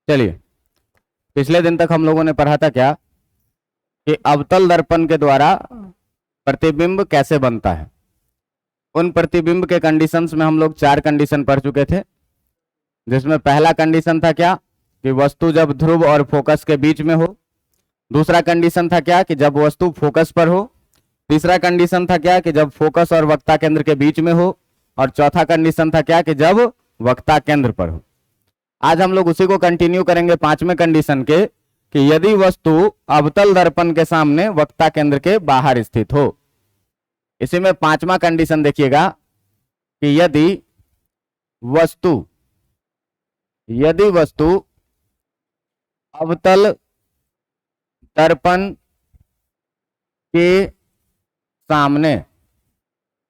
चलिए, पिछले दिन तक हम लोगों ने पढ़ा था क्या कि अवतल दर्पण के द्वारा प्रतिबिंब कैसे बनता है। उन प्रतिबिंब के कंडीशंस में हम लोग 4 कंडीशन पढ़ चुके थे, जिसमें पहला कंडीशन था क्या कि वस्तु जब ध्रुव और फोकस के बीच में हो। दूसरा कंडीशन था क्या कि जब वस्तु फोकस पर हो। तीसरा कंडीशन था क्या कि जब फोकस और वक्ता केंद्र के बीच में हो। और चौथा कंडीशन था क्या कि जब वक्ता केंद्र पर हो। आज हम लोग उसी को कंटिन्यू करेंगे 5वें कंडीशन के कि यदि वस्तु अवतल दर्पण के सामने वक्ता केंद्र के बाहर स्थित हो। इसी में 5वां कंडीशन देखिएगा कि यदि वस्तु अवतल दर्पण के सामने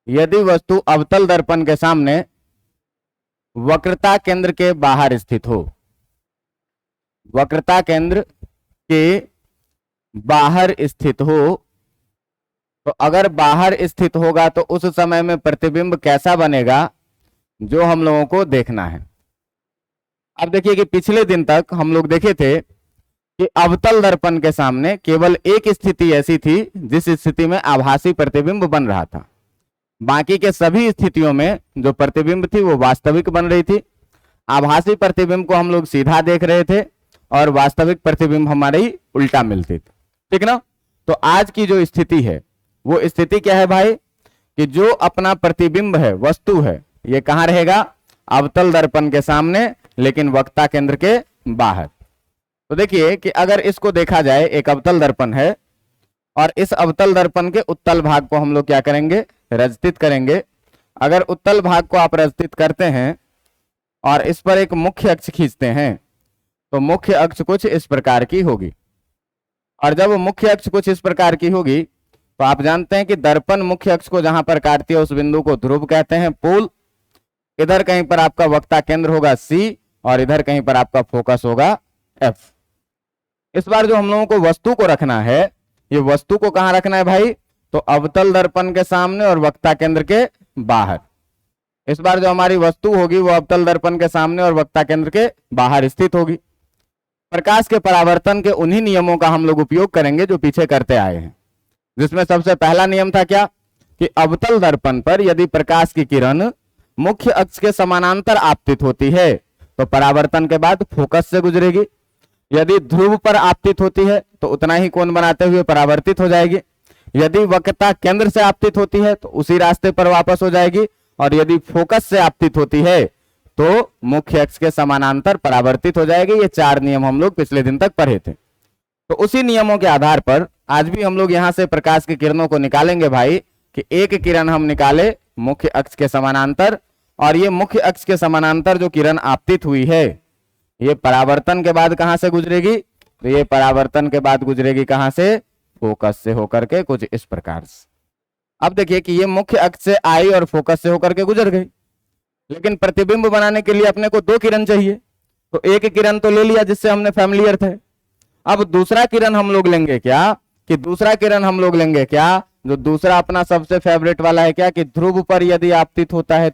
यदि वस्तु अवतल दर्पण के सामने वक्रता केंद्र के बाहर स्थित हो। वक्रता केंद्र के बाहर स्थित हो, तो अगर बाहर स्थित होगा तो उस समय में प्रतिबिंब कैसा बनेगा, जो हम लोगों को देखना है। अब देखिए कि पिछले दिन तक हम लोग देखे थे कि अवतल दर्पण के सामने केवल एक स्थिति ऐसी थी जिस स्थिति में आभासी प्रतिबिंब बन रहा था। बाकी के सभी स्थितियों में जो प्रतिबिंब थी वो वास्तविक बन रही थी। आभासी प्रतिबिंब को हम लोग सीधा देख रहे थे और वास्तविक प्रतिबिंब हमारे ही उल्टा मिलती थी, ठीक ना। तो आज की जो स्थिति है वो स्थिति क्या है भाई कि जो अपना प्रतिबिंब है, वस्तु है, ये कहां रहेगा, अवतल दर्पण के सामने, लेकिन वक्ता केंद्र के बाहर। तो देखिए कि अगर इसको देखा जाए, एक अवतल दर्पण है और इस अवतल दर्पण के उत्तल भाग को हम लोग क्या करेंगे, रजतित करेंगे। अगर उत्तल भाग को आप रजतित करते हैं और इस पर एक मुख्य अक्ष खींचते हैं तो मुख्य अक्ष कुछ इस प्रकार की होगी। और जब मुख्य अक्ष कुछ इस प्रकार की होगी तो आप जानते हैं कि दर्पण मुख्य अक्ष को जहां पर काटती है उस बिंदु को ध्रुव कहते हैं, पोल। इधर कहीं पर आपका वक्ता केंद्र होगा C और इधर कहीं पर आपका फोकस होगा F। इस बार जो हम लोगों को वस्तु को रखना है, ये वस्तु को कहां रखना है भाई, तो अवतल दर्पण के सामने और वक्ता केंद्र के बाहर। इस बार जो हमारी वस्तु होगी वो अवतल दर्पण के सामने और वक्ता केंद्र के बाहर स्थित होगी। प्रकाश के परावर्तन के उन्हीं नियमों का हम लोग उपयोग करेंगे जो पीछे करते आए हैं, जिसमें सबसे पहला नियम था क्या कि अवतल दर्पण पर यदि प्रकाश की किरण मुख्य अक्ष के समानांतर आपतित होती है तो परावर्तन के बाद फोकस से गुजरेगी। यदि ध्रुव पर आपतित होती है तो उतना ही कोण बनाते हुए परावर्तित हो जाएगी। यदि वक्रता केंद्र से आपतित होती है तो उसी रास्ते पर वापस हो जाएगी। और यदि फोकस से आपतित होती है तो मुख्य अक्ष के समानांतर परावर्तित हो जाएगी। ये 4 नियम हम लोग पिछले दिन तक पढ़े थे। तो उसी नियमों के आधार पर आज भी हम लोग यहां से प्रकाश की किरणों को निकालेंगे भाई कि एक किरण हम निकाले मुख्य अक्ष के समानांतर, और ये मुख्य अक्ष के समानांतर जो किरण आपतित हुई है ये परावर्तन के बाद कहां से गुजरेगी, तो ये परावर्तन के बाद गुजरेगी कहां से, फोकस से होकर के कुछ इस प्रकार से। अब देखिए कि ये मुख्य अक्ष से आई और फोकस से होकर के गुजर गई, लेकिन प्रतिबिंब बनाने के लिए अपने को 2 किरण चाहिए। तो एक किरण तो ले लिया जिससे हमने फैमिलियर थे। अब दूसरा किरण हम लोग लेंगे क्या कि जो दूसरा अपना सबसे फेवरेट वाला है क्या कि ध्रुव पर यदि आपतित होता है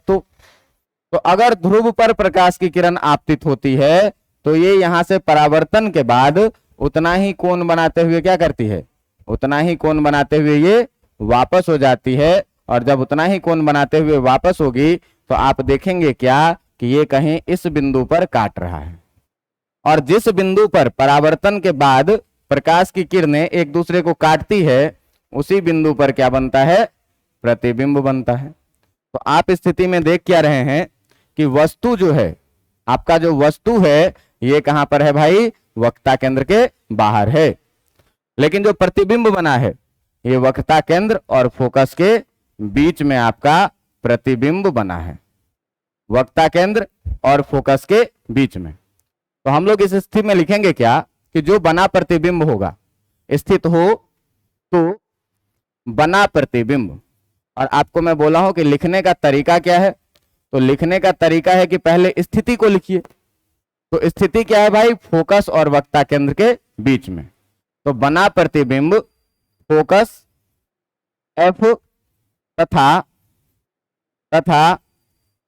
तो अगर ध्रुव पर प्रकाश की किरण आपतित होती है तो ये यहां से परावर्तन के बाद उतना ही कोण बनाते हुए क्या करती है, उतना ही कोण बनाते हुए ये वापस हो जाती है। और जब उतना ही कोण बनाते हुए वापस होगी तो आप देखेंगे क्या कि ये कहीं इस बिंदु पर काट रहा है। और जिस बिंदु पर परावर्तन के बाद प्रकाश की किरणें एक दूसरे को काटती है उसी बिंदु पर क्या बनता है, प्रतिबिंब बनता है। तो आप इस स्थिति में देख क्या रहे हैं कि वस्तु जो है, आपका जो वस्तु है ये कहां पर है भाई, वक्ता केंद्र के बाहर है। लेकिन जो प्रतिबिंब बना है ये वक्ता केंद्र और फोकस के बीच में आपका प्रतिबिंब बना है, वक्ता केंद्र और फोकस के बीच में। तो हम लोग इस स्थिति में लिखेंगे क्या कि जो बना प्रतिबिंब होगा, स्थित हो तो बना प्रतिबिंब। और आपको मैं बोला हूं कि लिखने का तरीका क्या है, तो लिखने का तरीका है कि पहले स्थिति को लिखिए। तो स्थिति क्या है भाई, फोकस और वक्ता केंद्र के बीच में। तो बना प्रतिबिंब फोकस F तथा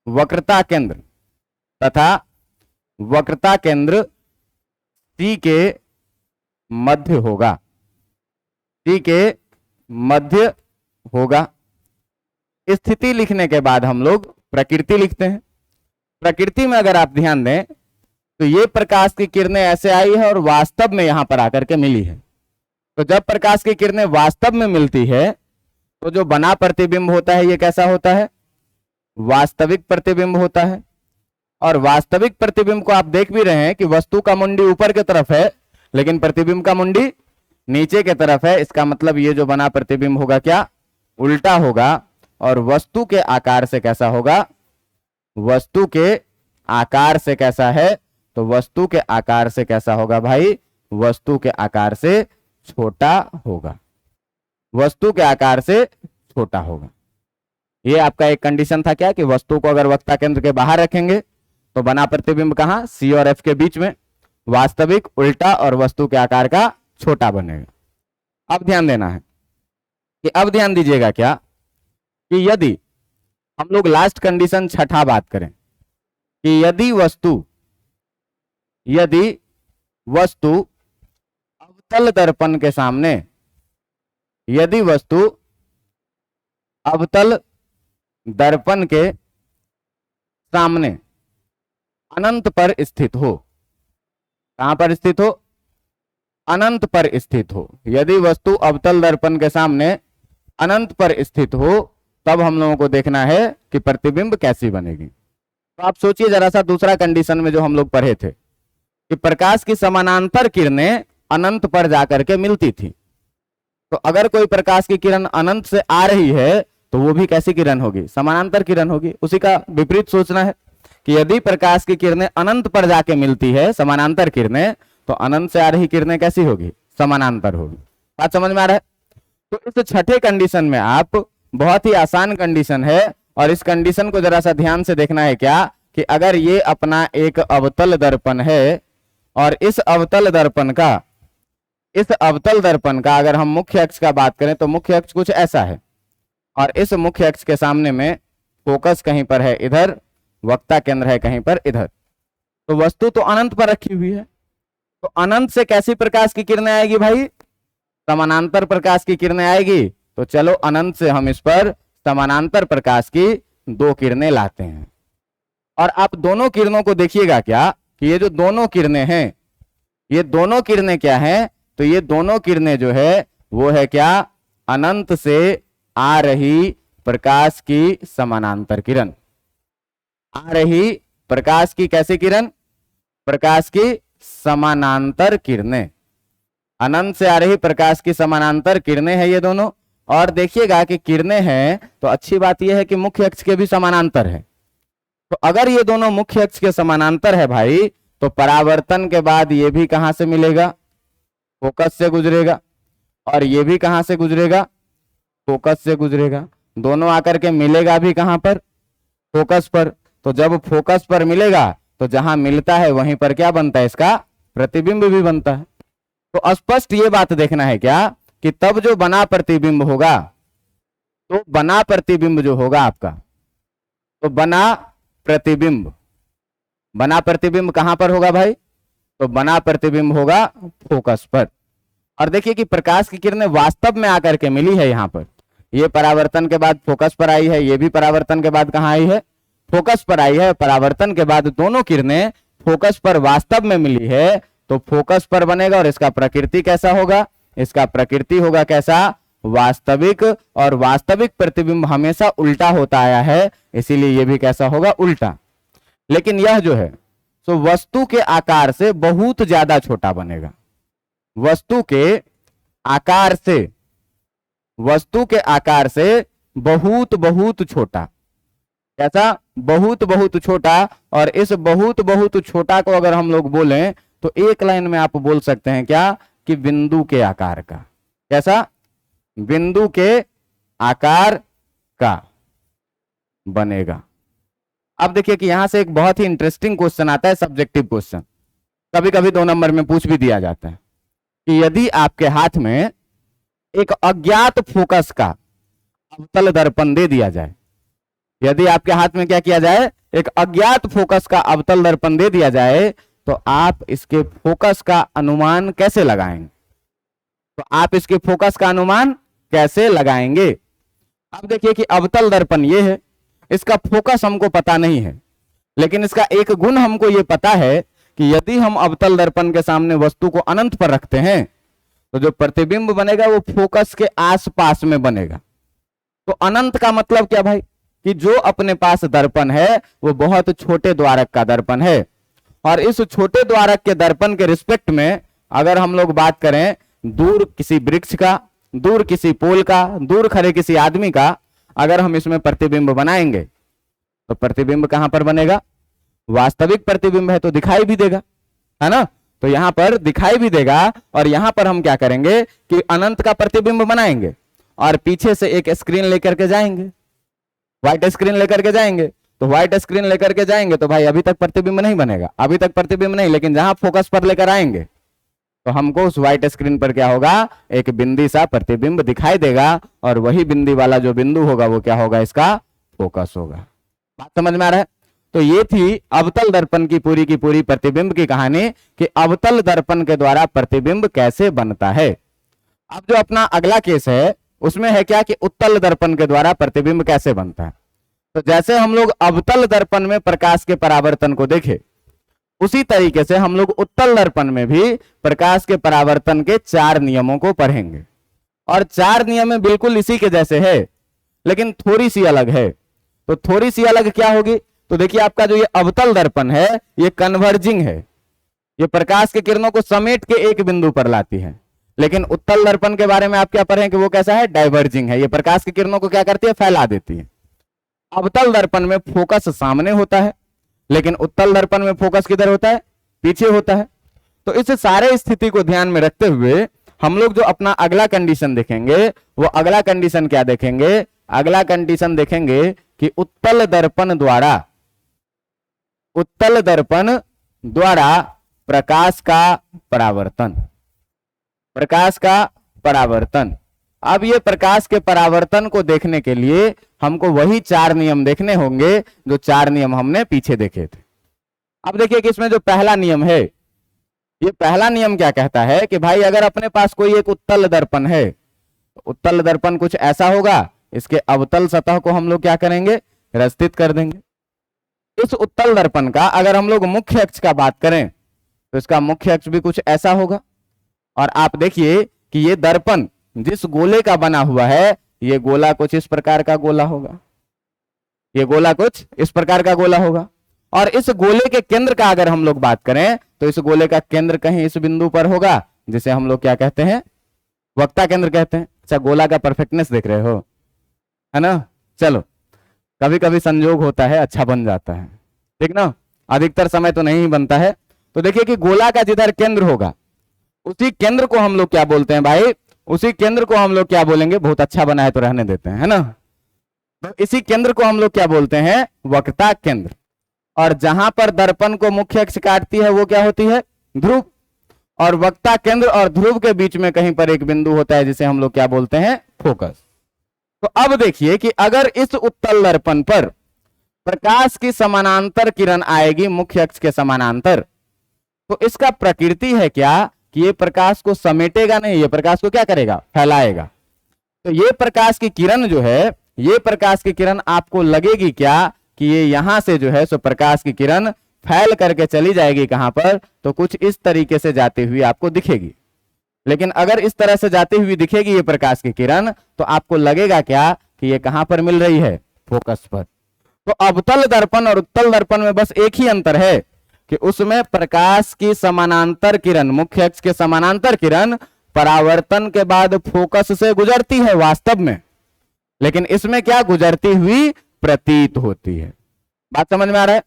वक्रता केंद्र सी के मध्य होगा, सी के मध्य होगा। स्थिति लिखने के बाद हम लोग प्रकृति लिखते हैं। प्रकृति में अगर आप ध्यान दें तो ये प्रकाश की किरणें ऐसे आई है और वास्तव में यहां पर आकर के मिली है। तो जब प्रकाश की किरणें वास्तव में मिलती है तो जो बना प्रतिबिंब होता है ये कैसा होता है? वास्तविक प्रतिबिंब होता है। और वास्तविक प्रतिबिंब को आप देख भी रहे हैं कि वस्तु का मुंडी ऊपर की तरफ है लेकिन प्रतिबिंब का मुंडी नीचे की तरफ है। इसका मतलब ये जो बना प्रतिबिंब होगा क्या? उल्टा होगा। और वस्तु के आकार से कैसा होगा? वस्तु के आकार से कैसा है? तो वस्तु के आकार से कैसा होगा भाई? वस्तु के आकार से छोटा होगा, वस्तु के आकार से छोटा होगा। ये आपका एक कंडीशन था क्या कि वस्तु को अगर वक्ता केंद्र के बाहर रखेंगे तो बना प्रतिबिंब कहां? सी और एफ के बीच में, वास्तविक उल्टा और वस्तु के आकार का छोटा बनेगा। अब ध्यान देना है कि अब ध्यान दीजिएगा क्या कि यदि हम लोग लास्ट कंडीशन छठा बात करें कि यदि वस्तु अवतल दर्पण के सामने, यदि वस्तु अवतल दर्पण के सामने अनंत पर स्थित हो, कहां पर स्थित हो? अनंत पर स्थित हो। यदि वस्तु अवतल दर्पण के सामने अनंत पर स्थित हो तब हम लोगों को देखना है कि प्रतिबिंब कैसी बनेगी। तो आप सोचिए जरा सा दूसरा कंडीशन में जो हम लोग पढ़े थे कि प्रकाश की समानांतर किरणें अनंत पर जाकर के मिलती थी। तो अगर कोई प्रकाश की किरण अनंत से आ रही है तो वो भी कैसी किरण होगी? समानांतर किरण होगी। उसी का विपरीत सोचना है कि यदि प्रकाश की किरणें अनंत पर जाके मिलती है, समानांतर किरणें, तो अनंत से आ रही किरणें कैसी होगी? समानांतर होगी। बात समझ में आ रहा है? तो इस छठे कंडीशन में आप, बहुत ही आसान कंडीशन है और इस कंडीशन को जरा सा ध्यान से देखना है क्या कि अगर ये अपना एक अवतल दर्पण है और इस अवतल दर्पण का अगर हम मुख्य अक्ष का बात करें तो मुख्य अक्ष कुछ ऐसा है और इस मुख्य अक्ष के सामने में फोकस कहीं पर है इधर, वक्ता केंद्र है कहीं पर इधर। तो वस्तु तो अनंत पर रखी हुई है, तो अनंत से कैसी प्रकाश की किरणें आएगी भाई? समानांतर प्रकाश की किरणें आएगी। तो चलो अनंत से हम इस पर समानांतर प्रकाश की दो किरणें लाते हैं। और आप दोनों किरणों को देखिएगा क्या कि ये जो दोनों किरणें हैं, ये दोनों किरणें क्या हैं? तो ये दोनों किरणें जो है वो है क्या? अनंत से आ रही प्रकाश की समानांतर किरण। आ रही प्रकाश की कैसी किरण? प्रकाश की समानांतर किरणें। अनंत से आ रही प्रकाश की समानांतर किरणें हैं ये दोनों। और देखिएगा कि किरणें हैं तो अच्छी बात यह है कि मुख्य अक्ष के भी समानांतर है। तो अगर ये दोनों मुख्य अक्ष के समानांतर है भाई तो परावर्तन के बाद ये भी कहां से मिलेगा? फोकस से गुजरेगा। और ये भी कहां से गुजरेगा? फोकस से गुजरेगा। दोनों आकर के मिलेगा भी कहां पर? फोकस पर। तो जब फोकस पर मिलेगा तो जहां मिलता है वहीं पर क्या बनता है? इसका प्रतिबिंब भी बनता है। तो स्पष्ट ये बात देखना है क्या कि तब जो बना प्रतिबिंब होगा, तो बना प्रतिबिंब जो होगा आपका, तो बना प्रतिबिंब कहां पर होगा भाई? तो बना प्रतिबिंब होगा फोकस पर। और देखिए कि प्रकाश की किरणें वास्तव में आकर के मिली है यहां पर। ये परावर्तन के बाद फोकस पर आई है, ये भी परावर्तन के बाद कहां आई है? फोकस पर आई है। परावर्तन के बाद दोनों किरणें फोकस पर वास्तव में मिली है तो फोकस पर बनेगा। और इसका प्रकृति कैसा होगा? इसका प्रकृति होगा कैसा? वास्तविक। और वास्तविक प्रतिबिंब हमेशा उल्टा होता आया है, इसीलिए यह भी कैसा होगा? उल्टा। लेकिन यह जो है सो वस्तु के आकार से बहुत ज्यादा छोटा बनेगा। वस्तु के आकार से बहुत बहुत छोटा। कैसा? बहुत बहुत छोटा। और इस बहुत बहुत छोटा को अगर हम लोग बोलें तो एक लाइन में आप बोल सकते हैं क्या कि बिंदु के आकार का। कैसा? बिंदु के आकार का बनेगा। अब देखिए कि यहां से एक बहुत ही इंटरेस्टिंग क्वेश्चन आता है, सब्जेक्टिव क्वेश्चन। कभी कभी 2 नंबर में पूछ भी दिया जाता है कि यदि आपके हाथ में एक अज्ञात फोकस का अवतल दर्पण दे दिया जाए, यदि आपके हाथ में क्या किया जाए? एक अज्ञात फोकस का अवतल दर्पण दे दिया जाए, तो आप इसके फोकस का अनुमान कैसे लगाएंगे? तो आप इसके फोकस का अनुमान कैसे लगाएंगे? अब देखिए कि अवतल दर्पण ये है, इसका फोकस हमको पता नहीं है, लेकिन इसका एक गुण हमको ये पता है कि यदि हम अवतल दर्पण के सामने वस्तु को अनंत पर रखते हैं तो जो प्रतिबिंब बनेगा वो फोकस के आसपास में बनेगा। तो अनंत का मतलब क्या भाई? कि जो अपने पास दर्पण है वो बहुत छोटे द्वारक का दर्पण है, और इस छोटे द्वारक के दर्पण के रिस्पेक्ट में अगर हम लोग बात करें दूर किसी वृक्ष का, दूर किसी पोल का, दूर खड़े किसी आदमी का, अगर हम इसमें प्रतिबिंब बनाएंगे तो प्रतिबिंब कहां पर बनेगा? वास्तविक प्रतिबिंब है तो दिखाई भी देगा, है ना? तो यहां पर दिखाई भी देगा, और यहां पर हम क्या करेंगे कि अनंत का प्रतिबिंब बनाएंगे और पीछे से एक स्क्रीन लेकर के जाएंगे, व्हाइट स्क्रीन लेकर के जाएंगे। तो व्हाइट स्क्रीन लेकर के जाएंगे तो भाई अभी तक प्रतिबिंब नहीं बनेगा, अभी तक प्रतिबिंब नहीं, लेकिन जहां फोकस पर लेकर आएंगे तो हमको उस व्हाइट स्क्रीन पर क्या होगा? एक बिंदी सा प्रतिबिंब दिखाई देगा, और वही बिंदी वाला जो बिंदु होगा वो क्या होगा? इसका फोकस होगा। बात समझ में आ रहा है? तो ये थी अवतल दर्पण की पूरी प्रतिबिंब की कहानी कि अवतल दर्पण के द्वारा प्रतिबिंब कैसे बनता है। अब जो अपना अगला केस है उसमें है क्या कि उत्तल दर्पण के द्वारा प्रतिबिंब कैसे बनता है। तो जैसे हम लोग अवतल दर्पण में प्रकाश के परावर्तन को देखे, उसी तरीके से हम लोग उत्तल दर्पण में भी प्रकाश के परावर्तन के 4 नियमों को पढ़ेंगे, और 4 नियम में बिल्कुल इसी के जैसे है, लेकिन थोड़ी सी अलग है। तो थोड़ी सी अलग क्या होगी? तो देखिए आपका जो ये अवतल दर्पण है ये कन्वर्जिंग है, ये प्रकाश के किरणों को समेट के एक बिंदु पर लाती है। लेकिन उत्तल दर्पण के बारे में आप क्या पढ़ें कि वो कैसा है? डाइवर्जिंग है, ये प्रकाश की किरणों को क्या करती है? फैला देती है। अवतल दर्पण में फोकस सामने होता है, लेकिन उत्तल दर्पण में फोकस किधर होता है? पीछे होता है। तो इस सारे स्थिति को ध्यान में रखते हुए हम लोग जो अपना अगला कंडीशन देखेंगे वो अगला कंडीशन क्या देखेंगे? अगला कंडीशन देखेंगे कि उत्तल दर्पण द्वारा प्रकाश का परावर्तन, प्रकाश का परावर्तन। अब ये प्रकाश के परावर्तन को देखने के लिए हमको वही 4 नियम देखने होंगे जो 4 नियम हमने पीछे देखे थे। अब देखिए कि इसमें जो पहला नियम है, ये पहला नियम क्या कहता है कि भाई अगर अपने पास कोई एक उत्तल दर्पण है, उत्तल दर्पण कुछ ऐसा होगा, इसके अवतल सतह को हम लोग क्या करेंगे? रस्तित कर देंगे। इस उत्तल दर्पण का अगर हम लोग मुख्य अक्ष का बात करें तो इसका मुख्य अक्ष भी कुछ ऐसा होगा, और आप देखिए कि ये दर्पण जिस गोले का बना हुआ है ये गोला कुछ इस प्रकार का गोला होगा, ये गोला कुछ इस प्रकार का गोला होगा, और इस गोले के केंद्र का अगर हम लोग बात करें तो इस गोले का केंद्र कहीं इस बिंदु पर होगा, जिसे हम लोग क्या कहते हैं? वक्ता केंद्र कहते हैं। अच्छा, गोला का परफेक्टनेस देख रहे हो, है ना? चलो, कभी कभी संयोग होता है, अच्छा बन जाता है, ठीक ना? अधिकतर समय तो नहीं बनता है। तो देखिए कि गोला का जिधर केंद्र होगा उसी केंद्र को हम लोग क्या बोलते हैं भाई? उसी केंद्र को हम लोग क्या बोलेंगे? बहुत अच्छा बना है तो रहने देते हैं, है ना? तो इसी केंद्र को हम लोग क्या बोलते हैं? वक्ता केंद्र। और जहां पर दर्पण को मुख्य अक्ष काटती है वो क्या होती है? ध्रुव। और वक्ता केंद्र और ध्रुव के बीच में कहीं पर एक बिंदु होता है जिसे हम लोग क्या बोलते हैं? फोकस। तो अब देखिए कि अगर इस उत्तल दर्पण पर प्रकाश की समानांतर किरण आएगी मुख्य अक्ष के समानांतर, तो इसका प्रकृति है क्या कि ये प्रकाश को समेटेगा नहीं, ये प्रकाश को क्या करेगा? फैलाएगा। तो ये प्रकाश की किरण जो है, ये प्रकाश की किरण आपको लगेगी क्या कि ये यहां से जो है सो प्रकाश की किरण फैल करके चली जाएगी कहां पर? तो कुछ इस तरीके से जाती हुई आपको दिखेगी। लेकिन अगर इस तरह से जाती हुई दिखेगी ये प्रकाश की किरण, तो आपको लगेगा क्या कि ये कहां पर मिल रही है? फोकस पर। तो अवतल दर्पण और उत्तल दर्पण में बस एक ही अंतर है कि उसमें प्रकाश की समानांतर किरण, मुख्य अक्ष के समानांतर किरण परावर्तन के बाद फोकस से गुजरती है वास्तव में, लेकिन इसमें क्या? गुजरती हुई प्रतीत होती है। बात समझ में आ रहा है?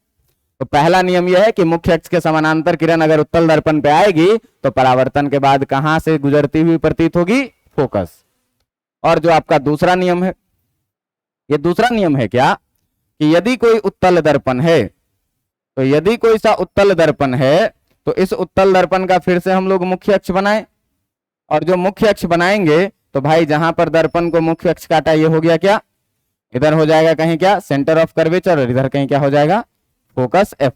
तो पहला नियम यह है कि मुख्य अक्ष के समानांतर किरण अगर उत्तल दर्पण पे आएगी तो परावर्तन के बाद कहां से गुजरती हुई प्रतीत होगी? फोकस। और जो आपका दूसरा नियम है, ये दूसरा नियम है क्या कि यदि कोई उत्तल दर्पण है, तो यदि कोई सा उत्तल दर्पण है तो इस उत्तल दर्पण का फिर से हम लोग मुख्य अक्ष बनाएं, और जो मुख्य अक्ष बनाएंगे तो भाई जहां पर दर्पण को मुख्य अक्ष काटा ये हो गया क्या? इधर हो जाएगा कहीं क्या? सेंटर ऑफ कर्वेचर, और इधर कहीं क्या हो जाएगा? Focus F.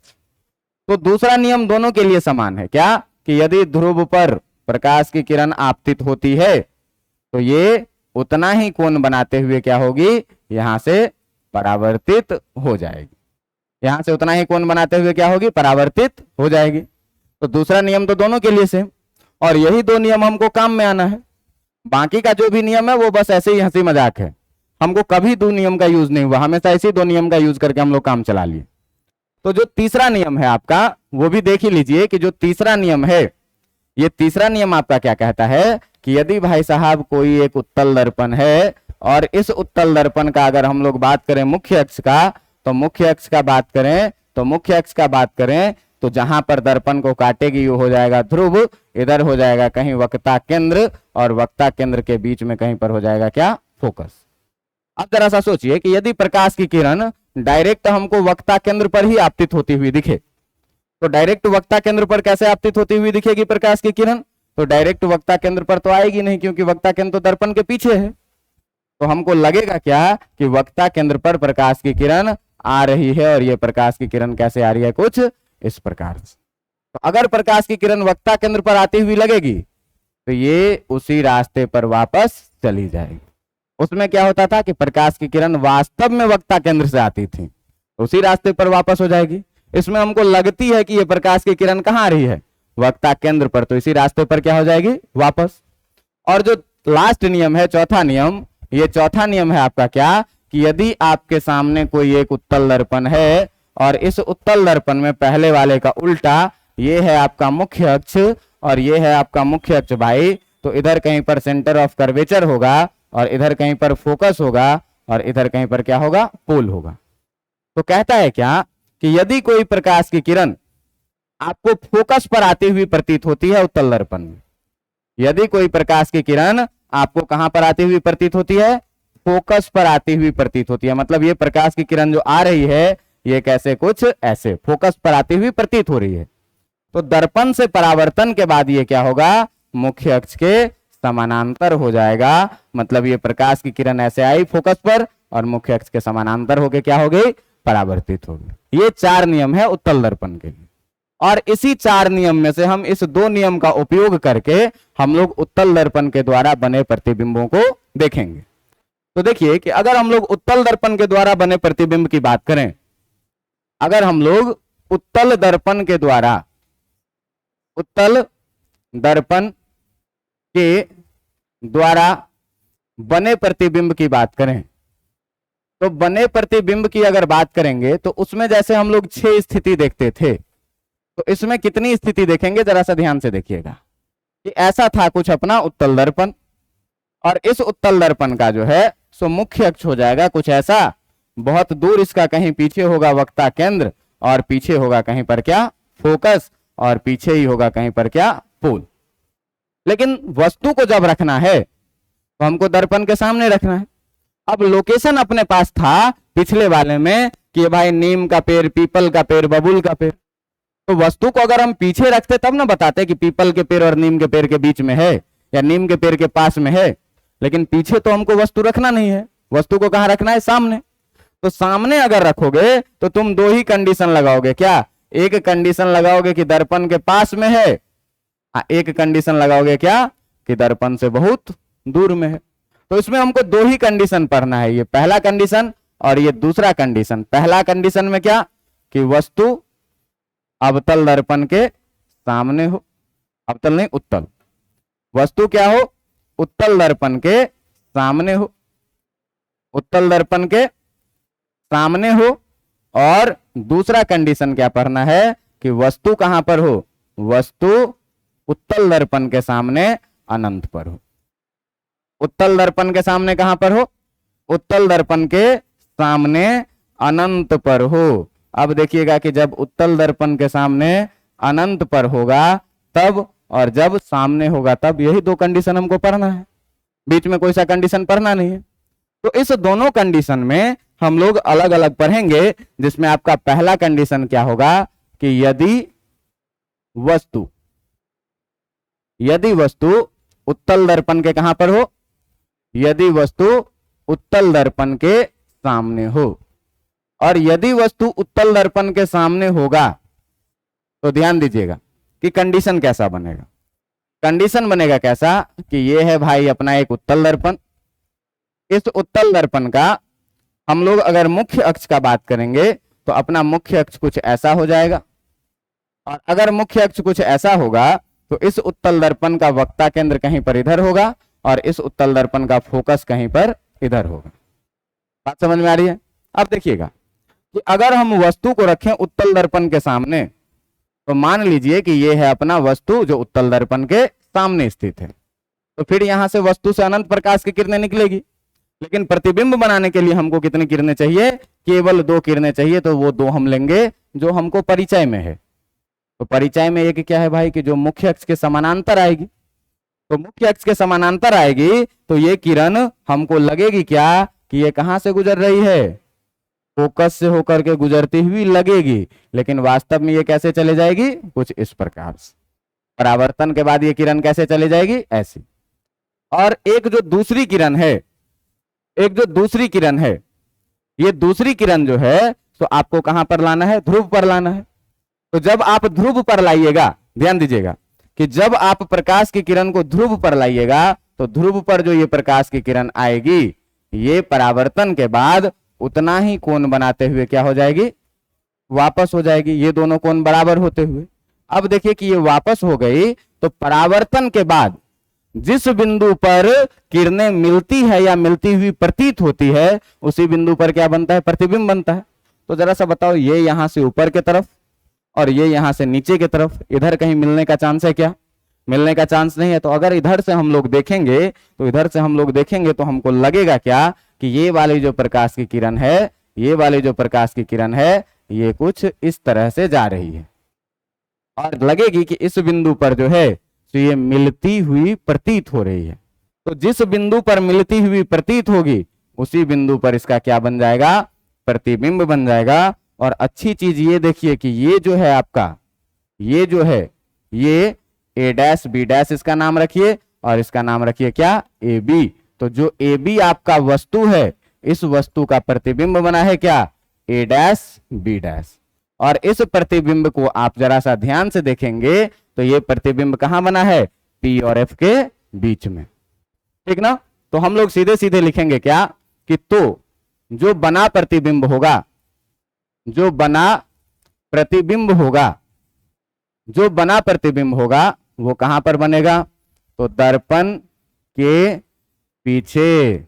तो दूसरा नियम दोनों के लिए समान है, क्या कि यदि ध्रुव पर प्रकाश की किरण आपतित होती है तो ये उतना ही कोण बनाते हुए क्या होगी, यहां से परावर्तित हो जाएगी, यहां से उतना ही कोण बनाते हुए क्या होगी, परावर्तित हो जाएगी। तो दूसरा नियम तो दोनों के लिए सेम, और यही दो नियम हमको काम में आना है। बाकी का जो भी नियम है वो बस ऐसे ही हंसी मजाक है, हमको कभी दो नियम का यूज नहीं हुआ, हमेशा इसी दो नियम का यूज करके हम लोग काम चला लिए। तो जो तीसरा नियम है आपका वो भी देख ही लीजिए कि जो तीसरा नियम है, ये तीसरा नियम आपका क्या कहता है कि यदि भाई साहब कोई एक उत्तल दर्पण है और इस उत्तल दर्पण का अगर हम लोग बात करें मुख्य अक्ष का, तो मुख्य अक्ष का बात करें तो मुख्य अक्ष का बात करें तो जहां पर दर्पण को काटेगी वो हो जाएगा ध्रुव, इधर हो जाएगा कहीं वक्ता केंद्र, और वक्ता केंद्र के बीच में कहीं पर हो जाएगा क्या, फोकस। अब जरा सा सोचिए कि यदि प्रकाश की किरण डायरेक्ट हमको वक्ता केंद्र पर ही आपतित होती हुई दिखे, तो डायरेक्ट वक्ता केंद्र पर कैसे आपतित होती हुई दिखेगी प्रकाश की किरण, तो डायरेक्ट वक्ता केंद्र पर तो आएगी नहीं, क्योंकि वक्ता केंद्र तो दर्पण के पीछे है। तो हमको लगेगा क्या कि वक्ता केंद्र पर प्रकाश की किरण आ रही है, और ये प्रकाश की किरण कैसे आ रही है, कुछ इस प्रकार से। तो अगर प्रकाश की किरण वक्ता केंद्र पर आती हुई लगेगी तो ये उसी रास्ते पर वापस चली जाएगी। उसमें क्या होता था कि प्रकाश की किरण वास्तव में वक्ता केंद्र से आती थी, उसी रास्ते पर वापस हो जाएगी। इसमें हमको लगती है कि ये प्रकाश की किरण कहाँ आ रही है, वक्ता केंद्र पर, तो इसी रास्ते पर क्या हो जाएगी, वापस। और जो लास्ट नियम है, चौथा नियम, ये चौथा नियम है आपका क्या कि यदि आपके सामने कोई एक उत्तल दर्पण है और इस उत्तल दर्पण में पहले वाले का उल्टा, ये है आपका मुख्य अक्ष और ये है आपका मुख्य अक्ष भाई, तो इधर कहीं पर सेंटर ऑफ कर्वेचर होगा और इधर कहीं पर फोकस होगा और इधर कहीं पर क्या होगा, पोल होगा। तो कहता है क्या कि यदि कोई प्रकाश की किरण आपको फोकस पर आती हुई प्रतीत होती है उत्तल दर्पण में, यदि कोई प्रकाश की किरण आपको कहां पर आती हुई प्रतीत होती है, फोकस पर आती हुई प्रतीत होती है, मतलब ये प्रकाश की किरण जो आ रही है ये कैसे, कुछ ऐसे फोकस पर आती हुई प्रतीत हो रही है, तो दर्पण से परावर्तन के बाद ये क्या होगा, मुख्य अक्ष के समानांतर हो जाएगा। मतलब ये प्रकाश की किरण ऐसे आई फोकस पर और मुख्य अक्ष के समानांतर होके क्या हो गई, परावर्तित हो गई। ये चार नियम है उत्तल दर्पण के लिए, और इसी चार नियम में से हम इस दो नियम का उपयोग करके हम लोग उत्तल दर्पण के द्वारा बने प्रतिबिंबों को देखेंगे। तो देखिए कि अगर हम लोग उत्तल दर्पण के द्वारा बने प्रतिबिंब की बात करें, अगर हम लोग उत्तल दर्पण के द्वारा, उत्तल दर्पण के द्वारा बने प्रतिबिंब की बात करें, तो बने प्रतिबिंब की अगर बात करेंगे तो उसमें जैसे हम लोग 6 स्थिति देखते थे, तो इसमें कितनी स्थिति देखेंगे, जरा सा ध्यान से देखिएगा कि ऐसा था कुछ अपना उत्तल दर्पण, और इस उत्तल दर्पण का जो है सो मुख्य अक्ष हो जाएगा कुछ ऐसा, बहुत दूर इसका कहीं पीछे होगा वक्ता केंद्र, और पीछे होगा कहीं पर क्या, फोकस, और पीछे ही होगा कहीं पर क्या, पोल। लेकिन वस्तु को जब रखना है तो हमको दर्पण के सामने रखना है। अब लोकेशन अपने पास था पिछले वाले में कि भाई नीम का पेड़, पीपल का पेड़, बबूल का पेड़, तो वस्तु को अगर हम पीछे रखते तब ना बताते कि पीपल के पेड़ और नीम के पेड़ के बीच में है या नीम के पेड़ के पास में है, लेकिन पीछे तो हमको वस्तु रखना नहीं है, वस्तु को कहां रखना है, सामने। तो सामने अगर रखोगे तो तुम दो ही कंडीशन लगाओगे, क्या, एक कंडीशन लगाओगे कि दर्पण के पास में है, एक कंडीशन लगाओगे क्या कि दर्पण से बहुत दूर में है। तो इसमें हमको दो ही कंडीशन पढ़ना है, ये पहला कंडीशन और ये दूसरा कंडीशन। पहला कंडीशन में क्या कि वस्तु अवतल दर्पण के सामने हो, अवतल नहीं उत्तल, वस्तु क्या हो, उत्तल दर्पण के सामने हो, उत्तल दर्पण के सामने हो। और दूसरा कंडीशन क्या पढ़ना है कि वस्तु कहां पर हो, वस्तु उत्तल दर्पण के सामने अनंत पर हो। उत्तल दर्पण के सामने कहां पर हो, उत्तल दर्पण के सामने अनंत पर हो। अब देखिएगा कि जब उत्तल दर्पण के सामने अनंत पर होगा तब, और जब सामने होगा तब, यही दो कंडीशन हमको पढ़ना है, बीच में कोई सा कंडीशन पढ़ना नहीं है। तो इस दोनों कंडीशन में हम लोग अलग अलग पढ़ेंगे, जिसमें आपका पहला कंडीशन क्या होगा कि यदि वस्तु उत्तल दर्पण के कहां पर हो, यदि वस्तु उत्तल दर्पण के सामने हो, और यदि वस्तु उत्तल दर्पण के सामने होगा तो ध्यान दीजिएगा कि कंडीशन कैसा बनेगा। कंडीशन बनेगा कैसा कि ये है भाई अपना एक उत्तल दर्पण। इस उत्तल दर्पण का हम लोग अगर मुख्य अक्ष का बात करेंगे तो अपना मुख्य अक्ष कुछ ऐसा हो जाएगा, और अगर मुख्य अक्ष कुछ ऐसा होगा तो इस उत्तल दर्पण का वक्ता केंद्र कहीं पर इधर होगा और इस उत्तल दर्पण का फोकस कहीं पर इधर होगा। बात समझ में आ रही है? अब देखिएगा कि अगर हम वस्तु को रखें उत्तल दर्पण के सामने, तो मान लीजिए कि ये है अपना वस्तु जो उत्तल दर्पण के सामने स्थित है, तो फिर यहां से वस्तु से अनंत प्रकाश की किरणें निकलेगी। लेकिन प्रतिबिंब बनाने के लिए हमको कितनी किरणें चाहिए? केवल 2 किरणें चाहिए। तो वो 2 हम लेंगे जो हमको परिचय में है। तो परिचय में एक क्या है भाई कि जो मुख्य अक्ष के समानांतर आएगी। तो मुख्य अक्ष के समानांतर आएगी तो ये किरण हमको लगेगी क्या कि ये कहां से गुजर रही है? फोकस से होकर के गुजरती हुई लगेगी, लेकिन वास्तव में ये कैसे चले जाएगी? कुछ इस प्रकार से। परावर्तन के बाद ये किरण कैसे चले जाएगी? ऐसी। और एक जो दूसरी किरण है, ये दूसरी किरण जो है तो आपको कहां पर लाना है? ध्रुव पर लाना है। तो जब आप ध्रुव पर लाइएगा, ध्यान दीजिएगा कि जब आप प्रकाश की किरण को ध्रुव पर लाइएगा तो ध्रुव पर जो ये प्रकाश की किरण आएगी, ये परावर्तन के बाद उतना ही कोण बनाते हुए क्या हो जाएगी? वापस हो जाएगी। ये दोनों कोण बराबर होते हुए। अब देखिए कि ये वापस हो गई, तो परावर्तन के बाद जिस बिंदु पर किरणें मिलती है या मिलती हुई प्रतीत होती है, उसी बिंदु पर क्या बनता है? प्रतिबिंब बनता है। तो जरा सा बताओ, ये यहां से ऊपर की तरफ और ये यहां से नीचे की तरफ, इधर कहीं मिलने का चांस है क्या? मिलने का चांस नहीं है। तो अगर इधर से हम लोग देखेंगे तो हमको लगेगा क्या कि ये वाली जो प्रकाश की किरण है, ये कुछ इस तरह से जा रही है और लगेगी कि इस बिंदु पर जो है तो ये मिलती हुई प्रतीत हो रही है। तो जिस बिंदु पर मिलती हुई प्रतीत होगी, उसी बिंदु पर इसका क्या बन जाएगा? प्रतिबिंब बन जाएगा। और अच्छी चीज ये देखिए कि ये जो है आपका, ये जो है ये A डैश B डैश इसका नाम रखिए और इसका नाम रखिए क्या? AB। तो जो AB आपका वस्तु है, इस वस्तु का प्रतिबिंब बना है क्या? A dash B dash. और इस प्रतिबिंब को आप जरा सा ध्यान से देखेंगे तो ये प्रतिबिंब कहां बना है? P और F के बीच में। ठीक ना? तो हम लोग सीधे सीधे लिखेंगे क्या कि तो जो बना प्रतिबिंब होगा वो कहां पर बनेगा? तो दर्पण के पीछे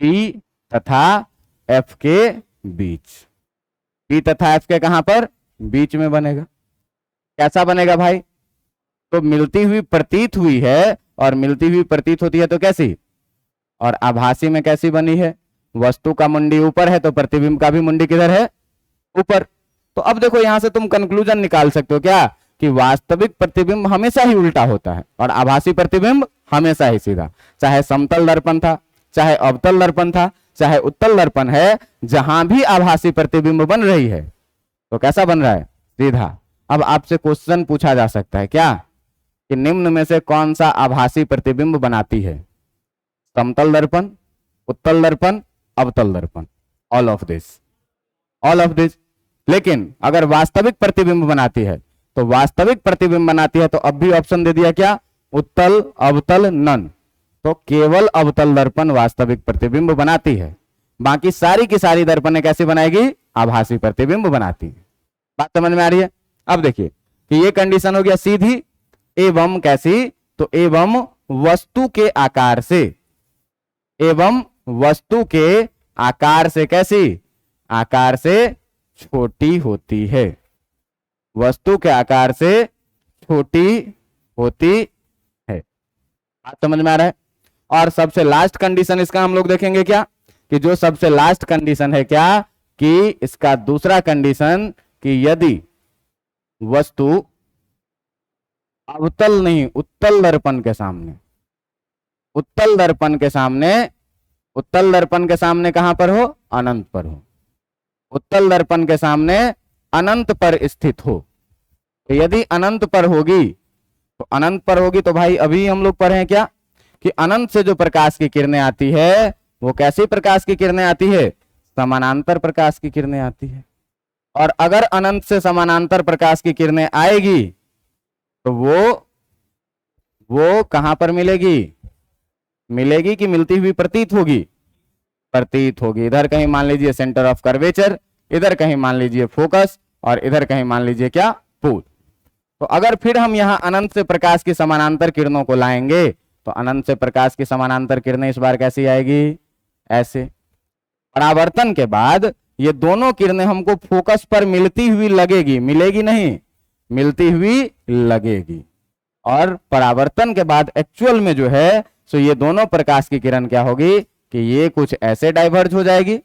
P तथा F के बीच। P तथा F के कहां पर? बीच में बनेगा। कैसा बनेगा भाई? तो मिलती हुई प्रतीत हुई है, और मिलती हुई प्रतीत होती है तो कैसी? और आभासी में कैसी बनी है? वस्तु का मुंडी ऊपर है तो प्रतिबिंब का भी मुंडी किधर है? ऊपर। तो अब देखो यहां से तुम कंक्लूजन निकाल सकते हो क्या कि वास्तविक प्रतिबिंब हमेशा ही उल्टा होता है और आभासी प्रतिबिंब हमेशा ही सीधा। चाहे समतल दर्पण था, चाहे अवतल दर्पण था, चाहे उत्तल दर्पण है, जहां भी आभासी प्रतिबिंब बन रही है तो कैसा बन रहा है? सीधा। अब आपसे क्वेश्चन पूछा जा सकता है क्या कि निम्न में से कौन सा आभासी प्रतिबिंब बनाती है? समतल दर्पण, उत्तल दर्पण, अवतल दर्पण। All of this. लेकिन अगर वास्तविक प्रतिबिंब बनाती है तो अब भी ऑप्शन दे दिया क्या? उत्तल, अवतल, नन। तो केवल अवतल दर्पण वास्तविक प्रतिबिंब बनाती है, बाकी सारी की सारी दर्पणें कैसी बनाएगी? आभासी प्रतिबिंब बनाती है। बात समझ में आ रही है? अब देखिए कि ये कंडीशन हो गया सीधी। एवं कैसी? तो एवं वस्तु के आकार से कैसी? आकार से छोटी होती है। वस्तु के आकार से छोटी होती है। बात समझ में आ रहा है? और सबसे लास्ट कंडीशन इसका हम लोग देखेंगे क्या कि जो सबसे लास्ट कंडीशन है क्या कि इसका दूसरा कंडीशन कि यदि वस्तु अवतल नहीं, उत्तल दर्पण के सामने कहां पर हो? अनंत पर हो। उत्तल दर्पण के सामने अनंत पर स्थित हो। तो यदि अनंत पर होगी तो भाई अभी हम लोग पढ़े क्या कि अनंत से जो प्रकाश की किरणें आती है वो कैसी प्रकाश की किरणें आती है? समानांतर प्रकाश की किरणें आती है। और अगर अनंत से समानांतर प्रकाश की किरणें आएगी तो वो कहां पर मिलेगी, मिलेगी कि मिलती हुई प्रतीत होगी, प्रतीत होगी। इधर कहीं मान लीजिए सेंटर ऑफ कर्वेचर, इधर कहीं मान लीजिए फोकस, और इधर कहीं मान लीजिए क्या, पोल। तो अगर फिर हम यहां अनंत से प्रकाश की समानांतर किरणों को लाएंगे तो अनंत से प्रकाश की समानांतर किरणें इस बार कैसी आएगी, ऐसे। परावर्तन के बाद ये दोनों किरणें हमको फोकस पर मिलती हुई लगेगी, मिलेगी नहीं, मिलती हुई लगेगी। और परावर्तन के बाद एक्चुअल में जो है सो ये दोनों प्रकाश की किरण क्या होगी कि ये कुछ ऐसे डाइवर्ज हो जाएगी,